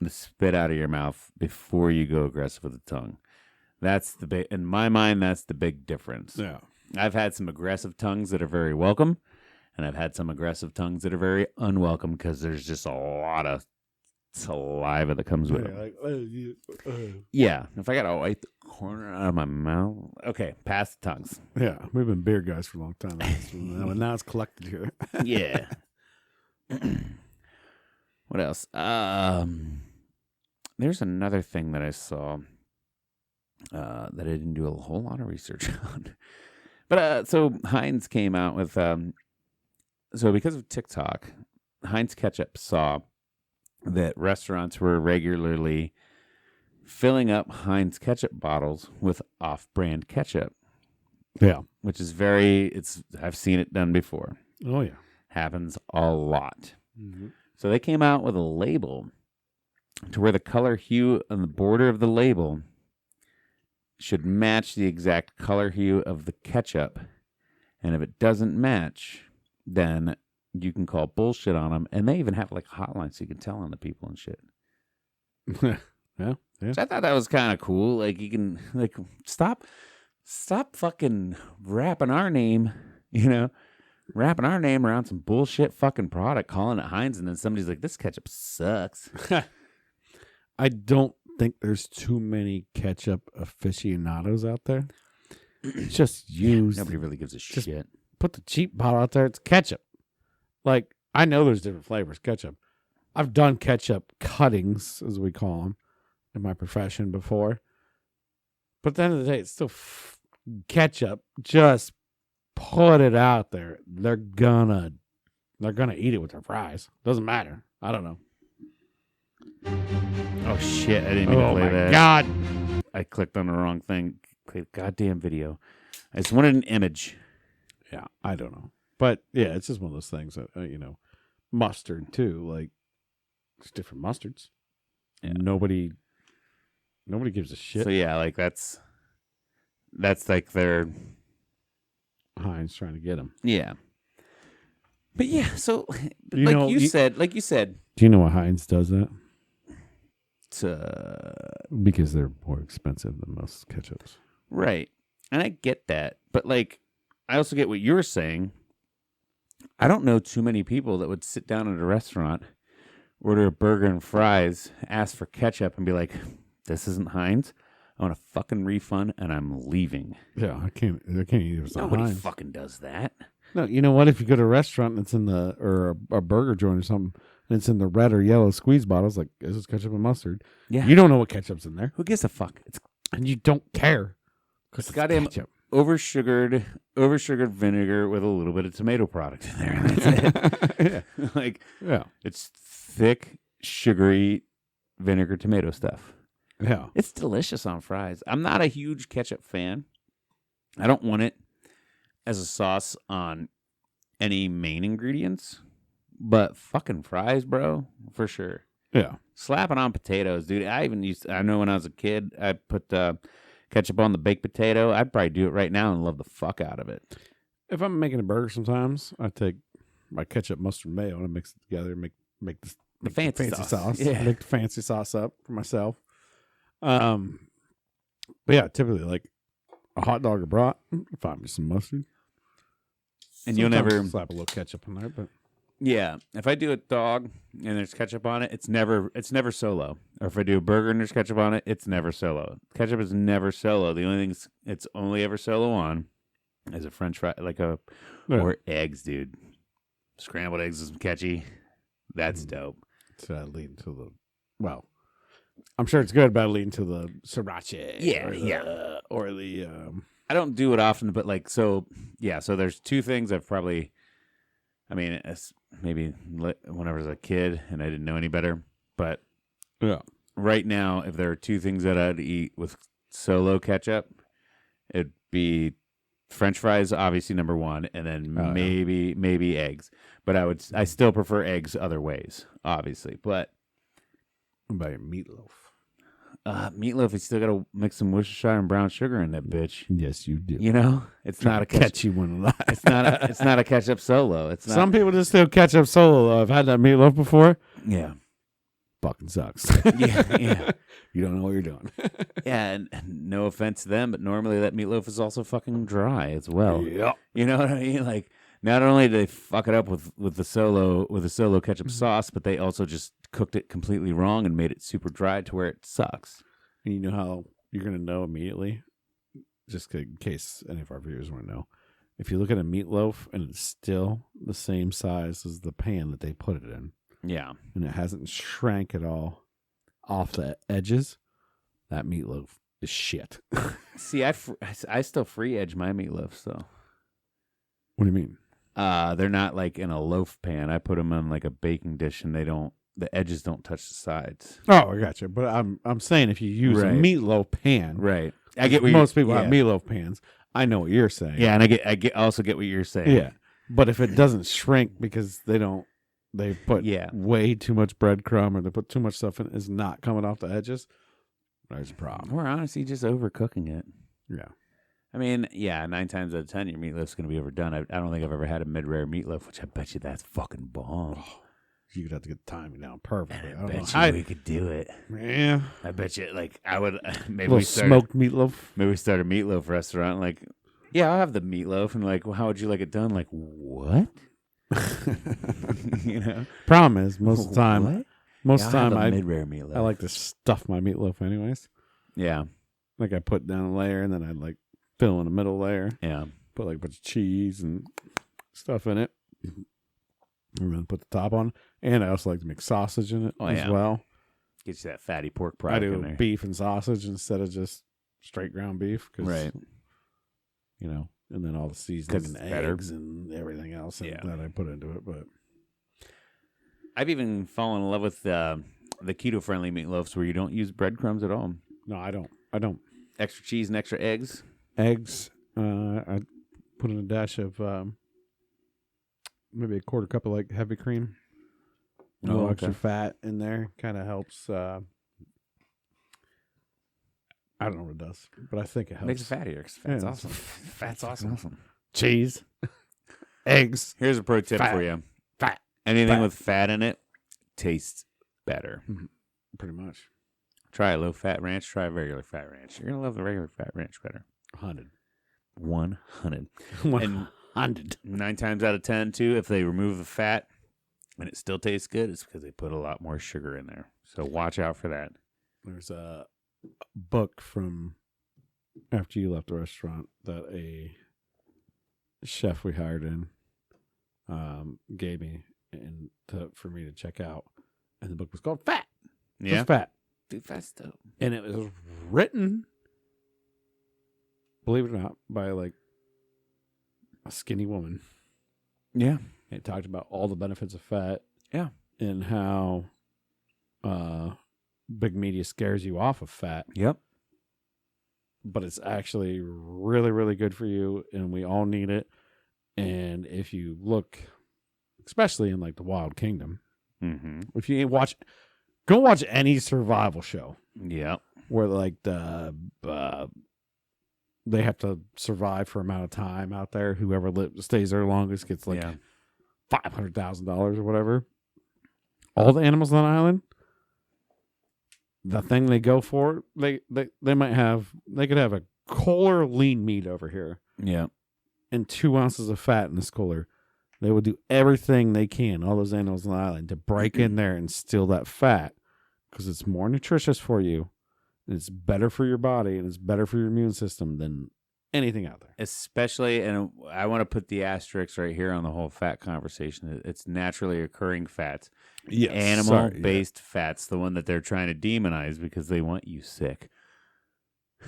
the spit out of your mouth before you go aggressive with the tongue. That's the big, in my mind, that's the big difference. Yeah. I've had some aggressive tongues that are very welcome, and I've had some aggressive tongues that are very unwelcome because there's just a lot of saliva that comes with it. Yeah. If I got to wipe the corner out of my mouth. Okay, pass the tongues. Yeah. We've been beer guys for a long time. Now it's collected here. Yeah. What else? There's another thing that I saw that I didn't do a whole lot of research on. But so Heinz came out with so because of TikTok, Heinz Ketchup saw that restaurants were regularly filling up Heinz Ketchup bottles with off-brand ketchup. Yeah. Which is I've seen it done before. Oh, yeah. Happens a lot. Mm-hmm. So they came out with a label to where the color hue on the border of the label should match the exact color hue of the ketchup. And if it doesn't match, then you can call bullshit on them. And they even have like a hotline so you can tell on the people and shit. Yeah. So I thought that was kind of cool. Like you can stop fucking wrapping our name, wrapping our name around some bullshit fucking product, calling it Heinz, and then somebody's like, this ketchup sucks. I don't think there's too many ketchup aficionados out there. Just use. Nobody really gives a shit. Put the cheap bottle out there. It's ketchup. Like, I know there's different flavors, ketchup. I've done ketchup cuttings, as we call them, in my profession before. But at the end of the day, it's still ketchup. Just put it out there. They're gonna eat it with their fries. Doesn't matter. I don't know. Oh shit! I didn't mean to play that. Oh my god! I clicked on the wrong thing. Played a goddamn video. I just wanted an image. Yeah, I don't know, but yeah, it's just one of those things that mustard too. Like, it's different mustards. Yeah. Nobody gives a shit. So yeah, like that's like their Heinz trying to get them. Yeah. But yeah, so you said. Do you know why Heinz does that? It's because they're more expensive than most ketchups. Right. And I get that. But I also get what you're saying. I don't know too many people that would sit down at a restaurant, order a burger and fries, ask for ketchup, and be like, this isn't Heinz. I want a fucking refund, and I'm leaving. Yeah, I can't eat it. Nobody fucking does that. No, you know what? If you go to a restaurant and it's in or a burger joint or something, and it's in the red or yellow squeeze bottles, like, this is ketchup and mustard. Yeah. You don't know what ketchup's in there. Who gives a fuck? And you don't care. Because it's goddamn oversugared vinegar with a little bit of tomato product in there. And that's it. Yeah. It's thick, sugary vinegar tomato stuff. Yeah. It's delicious on fries. I'm not a huge ketchup fan. I don't want it as a sauce on any main ingredients, but fucking fries, bro, for sure. Yeah. Slapping on potatoes, dude. I know when I was a kid, I put ketchup on the baked potato. I'd probably do it right now and love the fuck out of it. If I'm making a burger sometimes, I take my ketchup, mustard, mayo, and I mix it together and make The fancy sauce. Yeah. Make the fancy sauce up for myself. But yeah, typically like a hot dog or brat, find me some mustard. And Sometimes you'll never slap a little ketchup on there, but yeah. If I do a dog and there's ketchup on it, it's never solo. Or if I do a burger and there's ketchup on it, it's never solo. Ketchup is never solo. The only thing it's only ever solo on is a French fry, or eggs, dude. Scrambled eggs is catchy. That's dope. So that lead to the I'm sure it's good, but leading to the sriracha. Or the I don't do it often, but so there's two things I've probably, maybe whenever I was a kid and I didn't know any better, but yeah. Right now, if there are two things that I'd eat with solo ketchup, it'd be French fries, obviously number one, and then maybe eggs. But I still prefer eggs other ways, obviously. But what about your meatloaf? Meatloaf, you still gotta mix some Worcestershire and brown sugar in that bitch. Yes, you do. You know, it's not a catchy one. It's not a ketchup solo. It's not. Some people just do ketchup solo. Though. I've had that meatloaf before. Yeah, fucking sucks. yeah. You don't know what you're doing. Yeah, and no offense to them, but normally that meatloaf is also fucking dry as well. Yep. You know what I mean? Like, not only did they fuck it up with the solo ketchup sauce, but they also just cooked it completely wrong and made it super dry to where it sucks. And you know how you're going to know immediately? Just in case any of our viewers want to know. If you look at a meatloaf and it's still the same size as the pan that they put it in. Yeah. And it hasn't shrank at all off the edges, that meatloaf is shit. See, I still free edge my meatloafs, though. What do you mean? They're not like in a loaf pan. I put them on like a baking dish, and the edges don't touch the sides. Oh, I got you. But I'm saying if you use a meatloaf pan, right? I get what most people have meatloaf pans. I know what you're saying. Yeah, and I also get what you're saying. Yeah, but if it doesn't shrink because they put way too much breadcrumb or they put too much stuff in it, it's not coming off the edges, there's a problem. Or honestly, just overcooking it. Yeah. I mean, 9 times out of 10, your meatloaf's going to be overdone. I don't think I've ever had a mid-rare meatloaf, which I bet you that's fucking bomb. Oh, you'd have to get the timing down perfectly. I bet you we could do it. Yeah. I bet you, I would, maybe we smoked meatloaf. Maybe we start a meatloaf restaurant. I'll have the meatloaf. And well, how would you like it done? What? You know, problem is most of the time I mid-rare meatloaf. I like to stuff my meatloaf anyways. Yeah, I put down a layer and then I'd fill in the middle layer. Yeah, put a bunch of cheese and stuff in it, and then put the top on. And I also like to make sausage in it as well. Get you that fatty pork product. I do in there. Beef and sausage instead of just straight ground beef, right? You know. And then all the seasoning and eggs and everything else that I put into it. But I've even fallen in love with the keto-friendly meatloafs where you don't use breadcrumbs at all. No, I don't. Extra cheese and extra eggs. Eggs. I put in a dash of maybe a quarter cup of heavy cream. A little extra fat in there. Kind of helps. I don't know what it does, but I think it helps. Makes it fattier. Fat's awesome. Fat's awesome. Cheese, eggs. Here's a pro tip for you. Fat. Anything with fat in it tastes better. Mm-hmm. Pretty much. Try a low-fat ranch. Try a regular fat ranch. You're going to love the regular fat ranch better. 100. 100. 100. 9 times out of 10, too, if they remove the fat and it still tastes good, it's because they put a lot more sugar in there. So watch out for that. There's a book from after you left the restaurant that a chef we hired in gave me for me to check out, and the book was called Fat. Yeah, it's fat. Dude, fast dope. And it was written, believe it or not, by a skinny woman. Yeah, and it talked about all the benefits of fat. Yeah, and how big media scares you off of fat. Yep. But it's actually really, really good for you, and we all need it. And if you look, especially in the Wild Kingdom, mm-hmm. if you Go watch any survival show Yeah. where like they have to survive for amount of time out there. Whoever stays there longest gets like $500,000 or whatever. All the animals on the island, the thing they go for, they could have a cooler lean meat over here. Yeah. And 2 ounces of fat in this cooler. They would do everything they can, all those animals on the island, to break in there and steal that fat because it's more nutritious for you. And it's better for your body and it's better for your immune system than anything out there. Especially, and I want to put the asterisk right here on the whole fat conversation. It's naturally occurring fats. Yes. Animal-based fats, the one that they're trying to demonize because they want you sick.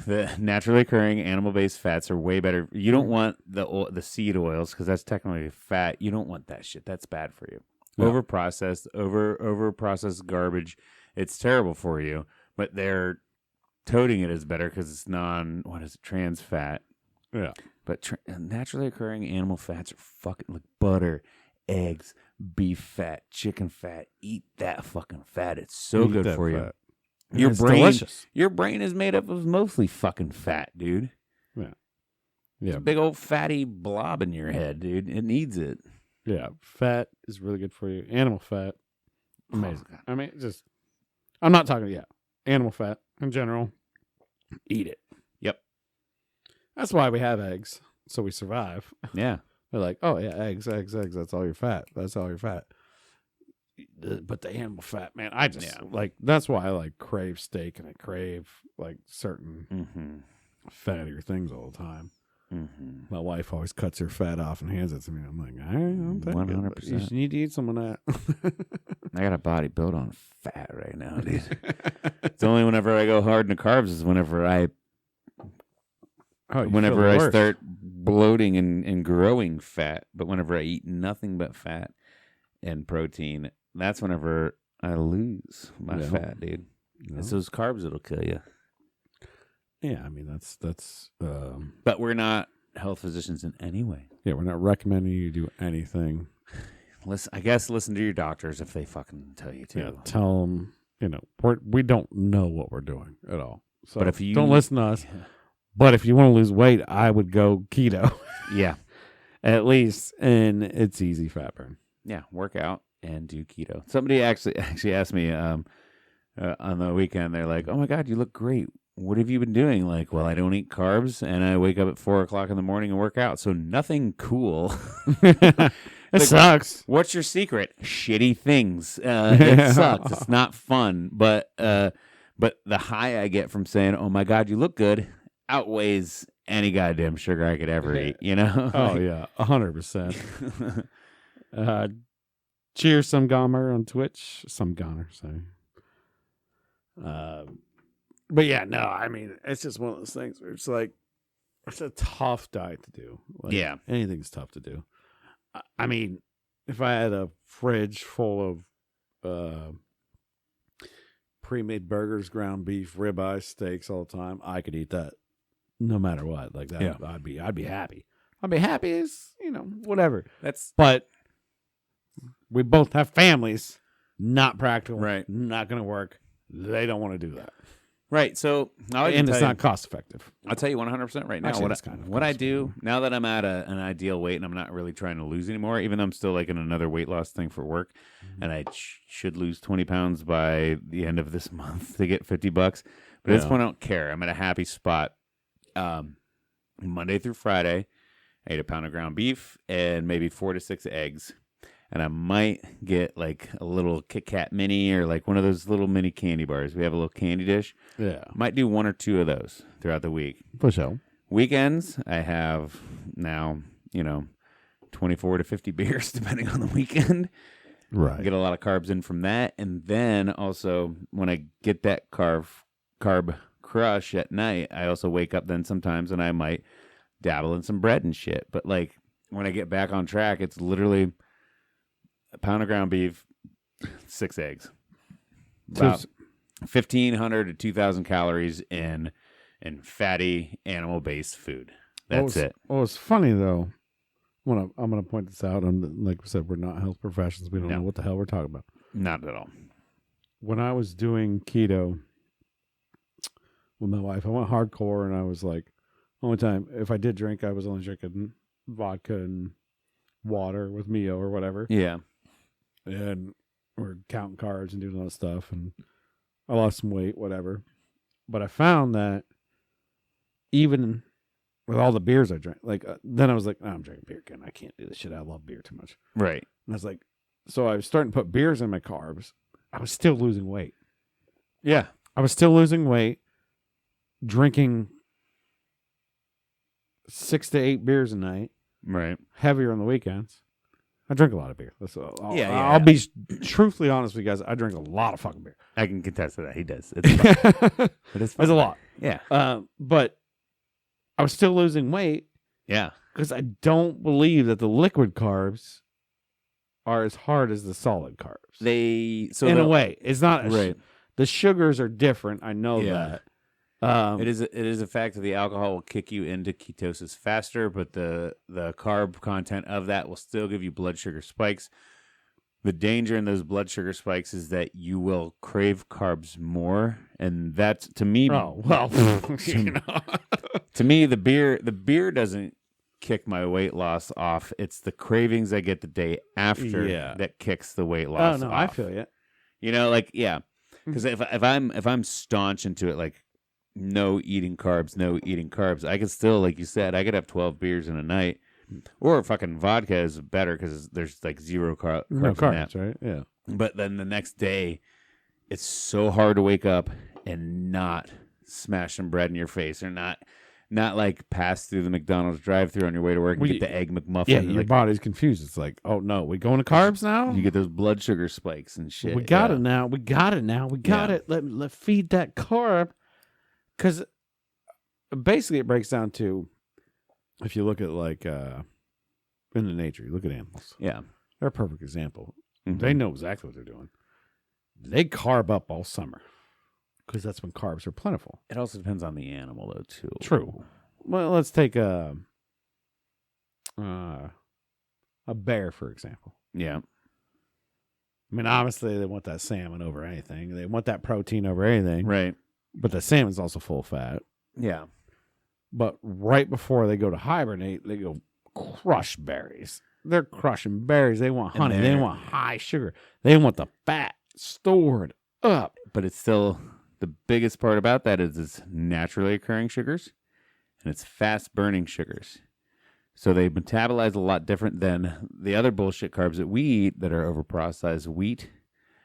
The naturally occurring animal-based fats are way better. You don't want the seed oils because that's technically fat. You don't want that shit. That's bad for you. Yeah. Over-processed garbage. It's terrible for you. But they're toting it as better because it's trans fat. Yeah. But naturally occurring animal fats are fucking like butter, eggs, beef fat, chicken fat. Eat that fucking fat. It's so good for you. It's delicious. Your brain is made up of mostly fucking fat, dude. Yeah. It's a big old fatty blob in your head, dude. It needs it. Yeah. Fat is really good for you. Animal fat. Amazing. Oh, I mean, I'm not talking, animal fat in general. Eat it. Yep. That's why we have eggs, so we survive. Yeah. They're like, oh, yeah, eggs. That's all your fat. That's all your fat. But the animal fat, man, I just that's why I like crave steak and I crave like certain fattier things all the time. Mm-hmm. My wife always cuts her fat off and hands it to me. I'm like, all right, I'm 100%. You need to eat some of that. I got a body built on fat right now, dude. It's only whenever I go hard in the carbs is whenever I start bloating and growing fat. But whenever I eat nothing but fat and protein, that's whenever I lose my fat, dude. No. It's those carbs that'll kill you. Yeah, I mean that's. But we're not health physicians in any way. Yeah, we're not recommending you do anything. Listen to your doctors if they fucking tell you to. Yeah, tell them. We don't know what we're doing at all. So but if you don't listen to us. Yeah. But if you want to lose weight, I would go keto. Yeah, at least, and it's easy fat burn. Yeah, work out and do keto. Somebody actually asked me on the weekend. They're like, "Oh my God, you look great. What have you been doing?" Like, well, I don't eat carbs, and I wake up at 4:00 in the morning and work out. So nothing cool. It sucks. What's your secret? Shitty things. It sucks. It's not fun. But the high I get from saying, "Oh my God, you look good," outweighs any goddamn sugar I could ever eat. Oh yeah, 100%. Cheers, some Gomer on Twitch. Some Goner, sorry. But yeah, no, I mean, it's just one of those things where it's like, it's a tough diet to do. Like, yeah. Anything's tough to do. I mean, if I had a fridge full of pre-made burgers, ground beef, ribeye, steaks all the time, I could eat that no matter what. Like that, yeah. I'd be happy. I'd be happy as, whatever. But we both have families, not practical, right? Not going to work. They don't want to do that. Right. So, and it's not cost effective. I'll tell you 100% right now. Actually, what I do now that I'm at an ideal weight and I'm not really trying to lose anymore, even though I'm still like in another weight loss thing for work, and I should lose 20 pounds by the end of this month to get $50. But at this point, I don't care. I'm at a happy spot. Monday through Friday, I ate a pound of ground beef and maybe 4 to 6 eggs. And I might get like a little Kit Kat mini or like one of those little mini candy bars. We have a little candy dish. Yeah. Might do 1 or 2 of those throughout the week. For sure. Weekends, I have now, 24 to 50 beers depending on the weekend. Right. Get a lot of carbs in from that. And then also when I get that carb crush at night, I also wake up then sometimes and I might dabble in some bread and shit. But like when I get back on track, it's literally a pound of ground beef, 6 eggs. About 1,500 to 2,000 calories in fatty animal-based food. That's it. Well, it's funny, though. I'm going to point this out. Like we said, we're not health professionals. We don't know what the hell we're talking about. Not at all. when I was doing keto with my wife, I went hardcore, and I was like, only time if I did drink, I was only drinking vodka and water with Mio or whatever. Yeah. And we're counting carbs and doing all that stuff, and I lost some weight, whatever. But I found that even with all the beers I drank, like then I was like, I'm drinking beer again. I can't do this shit. I love beer too much. Right. And I was like, so I was starting to put beers in my carbs. I was still losing weight. Yeah. I was still losing weight, drinking 6 to 8 beers a night, Right. heavier on the weekends. I drink a lot of beer. I'll be truthfully honest with you guys. I drink a lot of fucking beer. I can contest to that. He does. It's fun. But it's fun. It's a lot. Yeah. But I was still losing weight Yeah. because I don't believe that the liquid carbs are as hard as the solid carbs. In a way, it's not right. The sugars are different. I know that. It is a fact that the alcohol will kick you into ketosis faster, but the carb content of that will still give you blood sugar spikes. The danger in those blood sugar spikes is that you will crave carbs more, and that's to me. Oh well, to me, the beer doesn't kick my weight loss off. It's the cravings I get the day after that kicks the weight loss. Oh no, off. I feel you. You know, like because if I'm staunch into it, like. No eating carbs. I could still, like you said, I could have 12 beers in a night, or fucking vodka is better because there's like zero carbs in that. Right? Yeah. But then the next day, it's so hard to wake up and not smash some bread in your face, or not like pass through the McDonald's drive-through on your way to work and get the egg McMuffin. Yeah, your body's confused. It's like, oh no, we going to carbs now? You get those blood sugar spikes and shit. We got it now. We got it. Let feed that carb. Because basically it breaks down to, if you look at like in the nature, you look at animals. Yeah. They're a perfect example. Mm-hmm. They know exactly what they're doing. They carb up all summer because that's when carbs are plentiful. It also depends on the animal, though, too. True. Well, let's take a bear, for example. Yeah. I mean, obviously they want that salmon over anything. They want that protein over anything. Right. But the salmon's also full of fat. Yeah. But right before they go to hibernate, they go crush berries. They're crushing berries. They want honey. They want high sugar. They want the fat stored up. But it's still, the biggest part about that is it's naturally occurring sugars and it's fast burning sugars. So they metabolize a lot different than the other bullshit carbs that we eat that are overprocessed. Wheat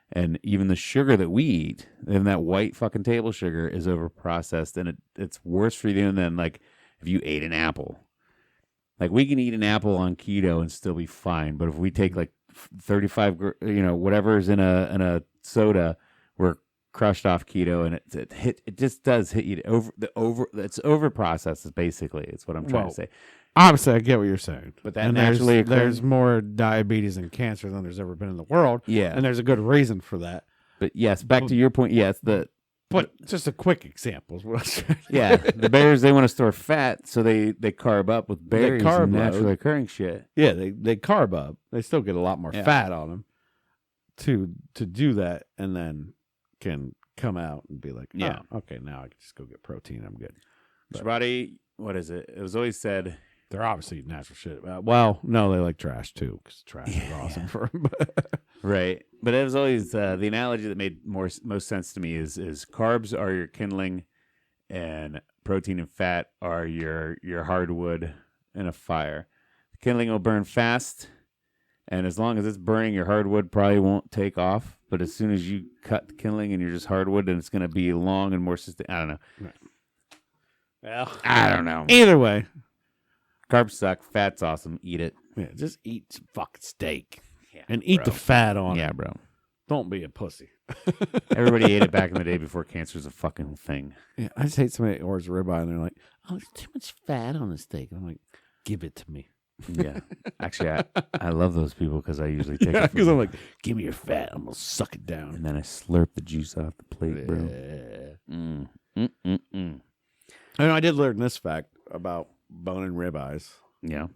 and even the sugar that we eat, and that white fucking table sugar is overprocessed, and it's worse for you than like if you ate an apple. Like we can eat an apple on keto and still be fine, but if we take like 35, whatever is in a soda, we're crushed off keto, and it just does hit you it's overprocessed. Basically, it's what I'm trying to say. Obviously, I get what you're saying. But that naturally there's more diabetes and cancer than there's ever been in the world. Yeah. And there's a good reason for that. But yes, back to your point, yes, but just a quick example. Yeah, the bears, they want to store fat, so they carb up with berries and naturally occurring shit. Yeah, they carb up. They still get a lot more fat on them to do that, and then can come out and be like, okay, now I can just go get protein. I'm good. Your body, what is it? It was always said... They're obviously natural shit. Well, no, they like trash too, because trash is awesome for them. Right. But it was always the analogy that made most sense to me is carbs are your kindling and protein and fat are your hardwood in a fire. The kindling will burn fast, and as long as it's burning, your hardwood probably won't take off. But as soon as you cut the kindling and you're just hardwood, then it's going to be long and more sustainable. I don't know. Right. Well, I don't know. Either way. Carbs suck. Fat's awesome. Eat it. Yeah, just eat some fucking steak. Yeah, and eat the fat on it. Yeah, bro. Don't be a pussy. Everybody ate it back in the day before cancer was a fucking thing. Yeah, I just hate somebody that orders a ribeye and they're like, oh, there's too much fat on the steak. I'm like, give it to me. Yeah. Actually, I love those people because I usually take it. Because I'm like, give me your fat. I'm going to suck it down. And then I slurp the juice off the plate, bro. I did learn this fact about boning ribeyes. Yeah.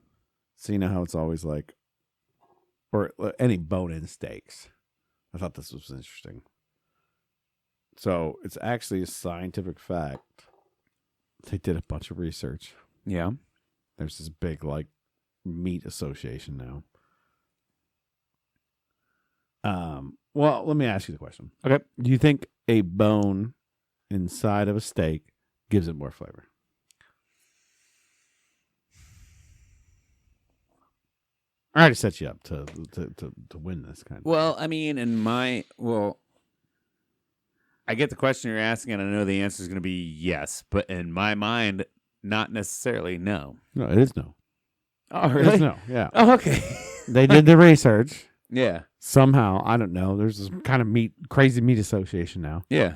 So you know how it's always like, or any bone-in steaks. I thought this was interesting. So it's actually a scientific fact. They did a bunch of research. Yeah. There's this big like meat association now. Well, let me ask you the question. Okay. Do you think a bone inside of a steak gives it more flavor? I already set you up to win this kind of. Well, I mean, I get the question you're asking, and I know the answer is going to be yes, but in my mind, not necessarily no. No, it is no. Oh, It really? is no. Yeah. Oh, okay. They did the research. Yeah. Somehow, I don't know. There's this kind of crazy meat association now. Yeah.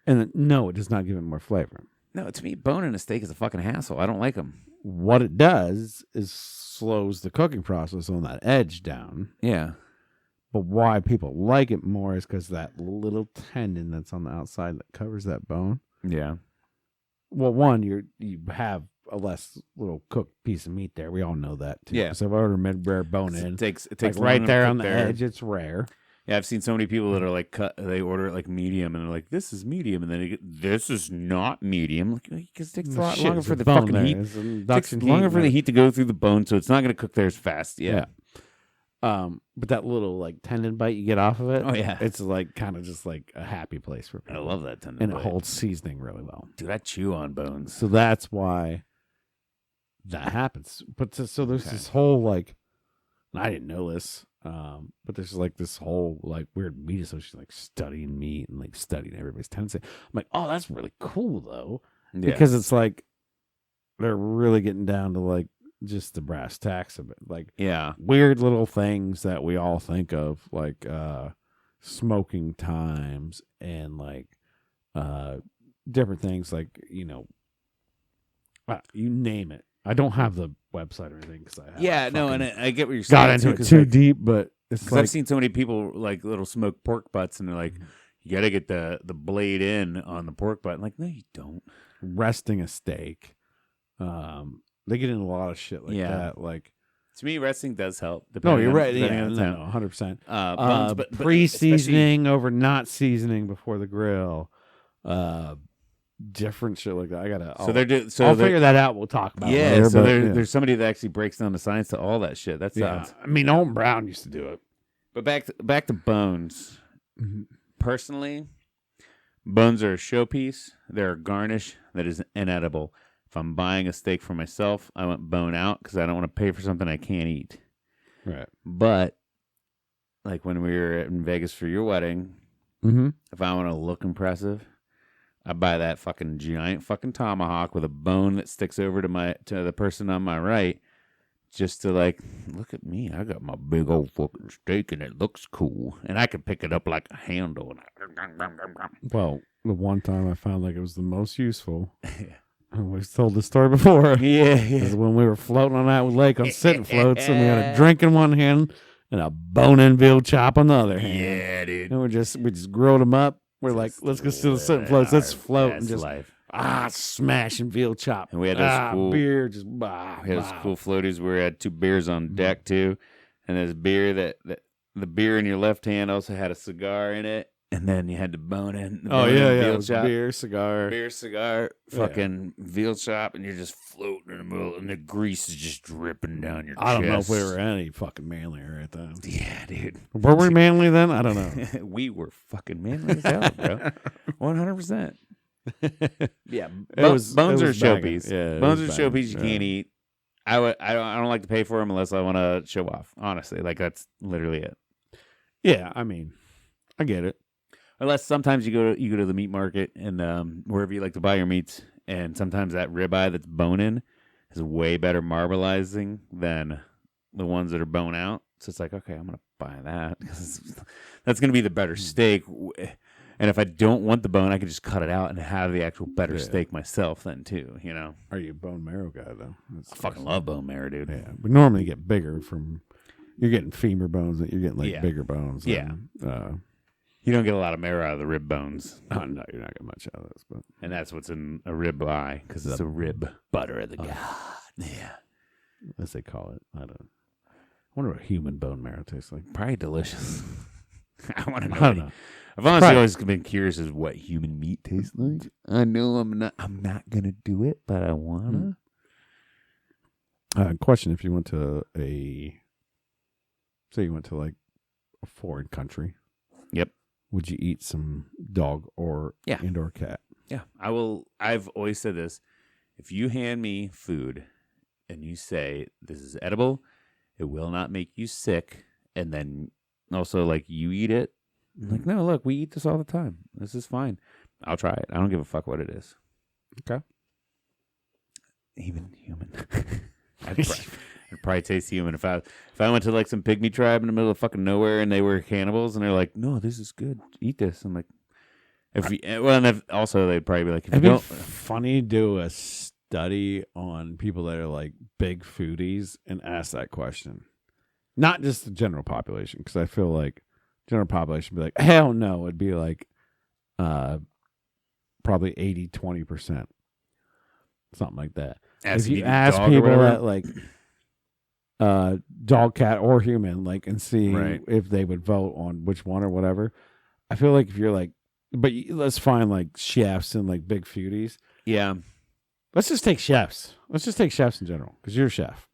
And no, it does not give it more flavor. No, to me, boning a steak is a fucking hassle. I don't like them. What it does is slows the cooking process on that edge down. Yeah. But why people like it more is because that little tendon that's on the outside that covers that bone. Yeah. Well, one, you have a less little cooked piece of meat there. We all know that too. Yeah. So if I order mid-rare bone in, It takes like long right to there cook on the edge, it's rare. Yeah, I've seen so many people that are like they order it like medium, and they're like, "This is medium," and then they get, "This is not medium," because it takes a lot longer for the fucking heat. It takes longer for the heat to go through the bone, so it's not going to cook there as fast. Yeah. But that little like tendon bite you get off of it, Oh yeah, it's like kind of just like a happy place for people. I love that tendon, and bite. it holds seasoning really well. Dude, I chew on bones. So that's why that happens. But so there's this whole like, and I didn't know this, but there's like this whole like weird meat association, like studying meat and like studying everybody's tendency. I'm like, oh, that's really cool though, because it's like they're really getting down to like just the brass tacks of it, like weird little things that we all think of, like smoking times and like different things, like you name it. I don't have the website or anything because I get what you're saying. Got into it too deep, but it's like I've seen so many people like little smoked pork butts, and they're like, you got to get the blade in on the pork butt. I'm like, no, you don't. Resting a steak. They get into a lot of shit like that. Like to me, resting does help. No, you're right. Yeah, no, 100%. But pre-seasoning over not seasoning before the grill. Different shit like that. I'll figure that out. We'll talk about it later. There's somebody that actually breaks down the science to all that shit. That sounds. I mean, Alton Brown used to do it. But back to bones. Personally, bones are a showpiece. They're a garnish that is inedible. If I'm buying a steak for myself, I want bone out because I don't want to pay for something I can't eat. Right. But like when we were in Vegas for your wedding, if I want to look impressive, I buy that fucking giant fucking tomahawk with a bone that sticks over to the person on my right, just to like, look at me, I got my big old fucking steak and it looks cool, and I can pick it up like a handle. Well, the one time I found like it was the most useful. We've told this story before. Yeah. Is when we were floating on that lake on sitting floats, and we had a drink in one hand and a bone-in veal chop on the other hand. Yeah, dude. And we just grilled them up. We're like, let's go to the sitting floats. Let's float and just smashing veal chop. And we had those cool beer, just we had those cool floaties where we had two beers on deck too, and this beer that the beer in your left hand also had a cigar in it. And then you had to bone in. Veal chop. Beer, cigar, fucking veal chop, and you're just floating in the middle, and the grease is just dripping down your chest. I don't know if we were any fucking manlier at that. Yeah, dude. Were we manly then? I don't know. We were fucking manly as hell, bro. 100%. Yeah, bones are a showpiece. Yeah, bones are a showpiece you can't eat. I don't like to pay for them unless I want to show off. Honestly, like that's literally it. Yeah, I mean, I get it. Unless sometimes you go to the meat market and wherever you like to buy your meats, and sometimes that ribeye that's bone-in is way better marbleizing than the ones that are bone out. So it's like, okay, I'm gonna buy that because that's gonna be the better steak. And if I don't want the bone, I can just cut it out and have the actual better steak myself then too. You know? Are you a bone marrow guy though? I fucking love bone marrow, dude. Yeah, we normally get bigger from. You're getting femur bones, you're getting like bigger bones. Yeah. You don't get a lot of marrow out of the rib bones. Oh, no, you're not getting much out of this. And that's what's in a rib eye, because it's a rib butter of the god. Yeah. As they call it. I wonder what human bone marrow tastes like. Probably delicious. I want to know. I don't know. I've honestly always been curious as what human meat tastes like. I know I'm not gonna do it, but I wanna. Question: if you went to say you went to like a foreign country, Yep. would you eat some dog or indoor cat? Yeah, I will. I've always said this: if you hand me food and you say this is edible, it will not make you sick, and then also like you eat it. Like, no, look, we eat this all the time. This is fine. I'll try it. I don't give a fuck what it is. Okay. Even human. I'd probably taste human. If I went to like some pygmy tribe in the middle of fucking nowhere and they were cannibals and they're like, no, this is good. Eat this. I'm like, also they'd probably be like, if it'd you be don't, funny to do a study on people that are like big foodies and ask that question. Not just the general population, because I feel like general population would be like, hell no. It'd be like probably 80-20%. Something like that. If you ask people that like dog, cat, or human, like, and see if they would vote on which one or whatever, I feel like if you're like, but let's find like chefs and like big foodies. Yeah. Let's just take chefs. Let's just take chefs in general, because you're a chef.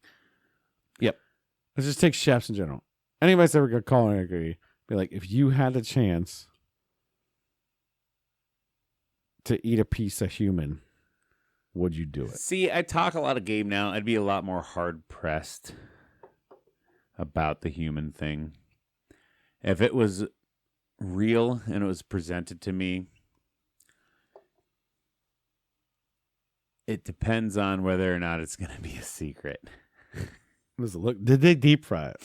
Yep. Let's just take chefs in general. Anybody's ever gonna call and agree, be like, if you had a chance to eat a piece of human, would you do it? See, I talk a lot of game now. I'd be a lot more hard pressed about the human thing. If it was real and it was presented to me, it depends on whether or not it's going to be a secret. Does it look? Did they deep fry it?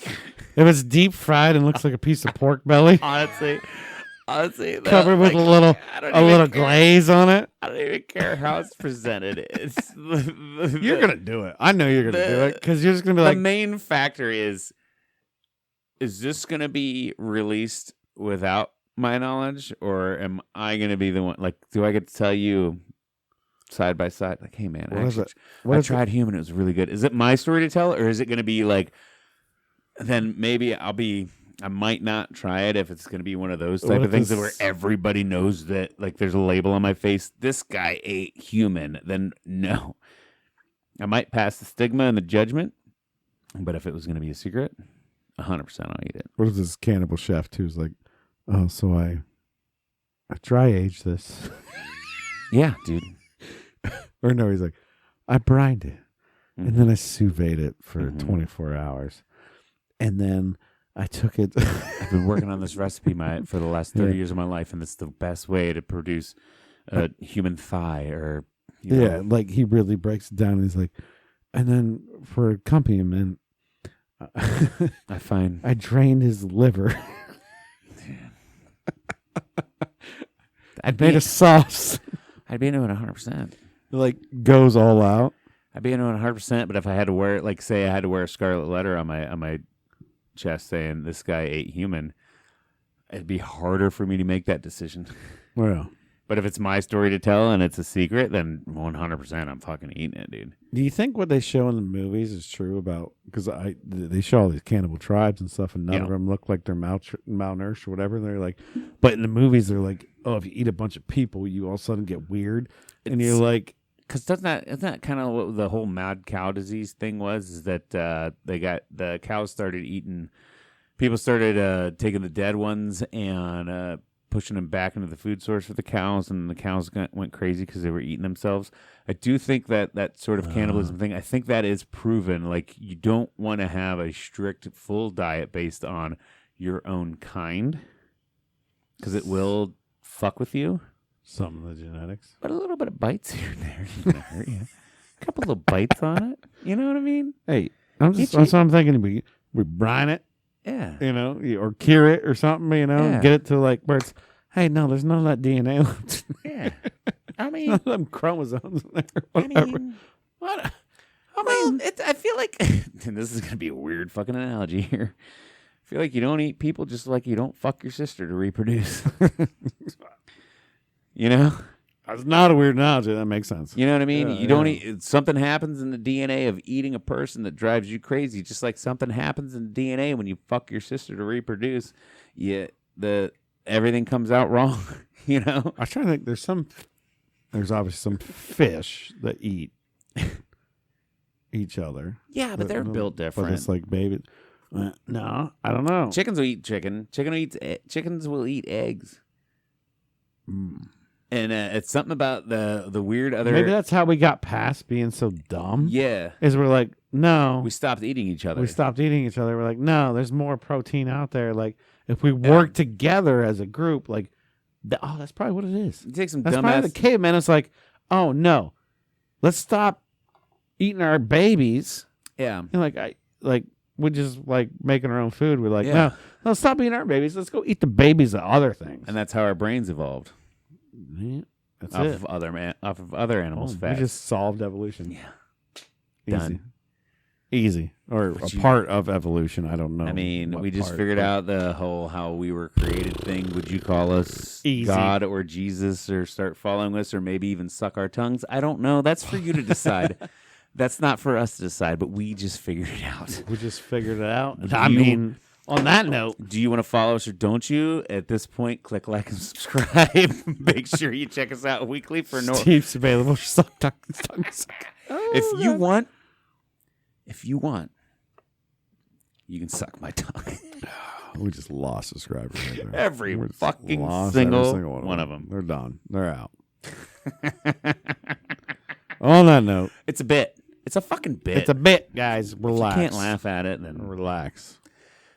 If it's deep fried and looks like a piece of pork belly, Honestly, covered with a little glaze on it. I don't even care how it's presented. It's you're gonna do it. I know you're gonna do it, because you're just gonna be like. The main factor is this gonna be released without my knowledge, or am I gonna be the one? Like, do I get to tell you side by side? Like, hey man, I tried human. It was really good. Is it my story to tell, or is it gonna be like? Then maybe I might not try it if it's going to be one of those type of things where everybody knows that, like, there's a label on my face, this guy ate human. Then no. I might pass the stigma and the judgment, but if it was going to be a secret, 100% I'll eat it. What is this cannibal chef too? Is like, oh, so I dry aged this. Yeah, dude. Or no, he's like, I brined it, and then I sous vide it for 24 hours. And then I took it. I've been working on this recipe for the last 30 years of my life, and it's the best way to produce a human thigh. Or like he really breaks it down. And he's like, and then for accompaniment, I drained his liver. I made a sauce. I'd be into it 100%. Like goes all out. I'd be into it 100%. But if I had to wear, like, say I had to wear a scarlet letter on my chest saying this guy ate human, it'd be harder for me to make that decision. Well, but if it's my story to tell and it's a secret, then 100% I'm fucking eating it, dude. Do you think what they show in the movies is true about, because they show all these cannibal tribes and stuff, and none of them look like they're malnourished or whatever, and they're like, but in the movies they're like, oh, if you eat a bunch of people, you all of a sudden get weird, and you're like, because isn't that kind of what the whole mad cow disease thing was? Is that the cows started eating, people started taking the dead ones and pushing them back into the food source for the cows, and the cows went crazy because they were eating themselves. I do think that sort of cannibalism thing, I think that is proven. Like, you don't want to have a strict full diet based on your own kind, because it will fuck with you. Some of the genetics. But a little bit of bites here and there is going to hurt you. A couple little bites on it. You know what I mean? Hey, that's what I'm thinking. We brine it. Yeah. You know, or cure it or something, you know, and get it to like where it's, hey, no, there's none of that DNA left. Yeah. I mean, none of them chromosomes in there. Whatever. What? I feel like, and this is going to be a weird fucking analogy here. I feel like you don't eat people just like you don't fuck your sister to reproduce. You know? That's not a weird analogy. That makes sense. You know what I mean? You don't eat, something happens in the DNA of eating a person that drives you crazy, just like something happens in the DNA when you fuck your sister to reproduce. You everything comes out wrong. You know, I was trying to think. There's obviously some fish that eat each other. yeah, but they're built different. But it's like baby. No, I don't know. Chickens will eat chicken. Chickens will eat eggs. Mm. And it's something about the weird other. Maybe that's how we got past being so dumb. Yeah, Is we're like, no, we stopped eating each other. we stopped eating each other. We're like, no, there's more protein out there. Like if we work together as a group, like, that's probably what it is. You take some That's dumbass. probably the caveman. It's like, oh no, let's stop eating our babies. Yeah, And we're just like making our own food. We're like, Yeah. no, stop eating our babies. Let's go eat the babies of other things. and that's how our brains evolved. Yeah, that's off it. of other animals' We fat. just solved evolution. Yeah. Easy. Done. Easy. Or a part of evolution. I don't know. I mean, what we just part, figured but- out the whole how we were created thing. Would you call us Easy. God or Jesus or start following us or maybe even suck our tongues? I don't know. That's for you to decide. That's not for us to decide, but we just figured it out. We just figured it out. On that note, do you want to follow us or don't you? At this point, click like and subscribe. Make sure you check us out weekly for Steve's available. Suck, tongue. If you want, you can suck my tongue. We just lost subscribers right there. Every We just fucking lost single every one of them. They're done. They're out. On that note, It's a bit. It's a fucking bit. it's a bit, guys. Relax. You can't laugh at it, then Relax.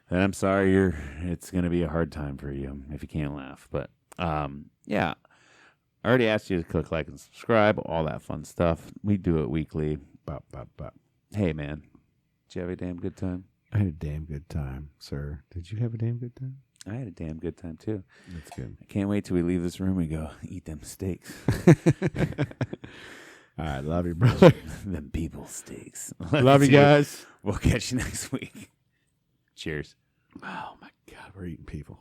then I'm sorry. It's gonna be a hard time for you if you can't laugh. But yeah, I already asked you to click like and subscribe, all that fun stuff. We do it weekly. Bop, bop, bop. Hey man, did you have a damn good time? I had a damn good time, sir. Did you have a damn good time? I had a damn good time too. That's good. I can't wait till we leave this room and go eat them steaks. All right, love you, brother. Them people steaks. Love you guys. We'll catch you next week. Cheers. Oh my God, we're eating people.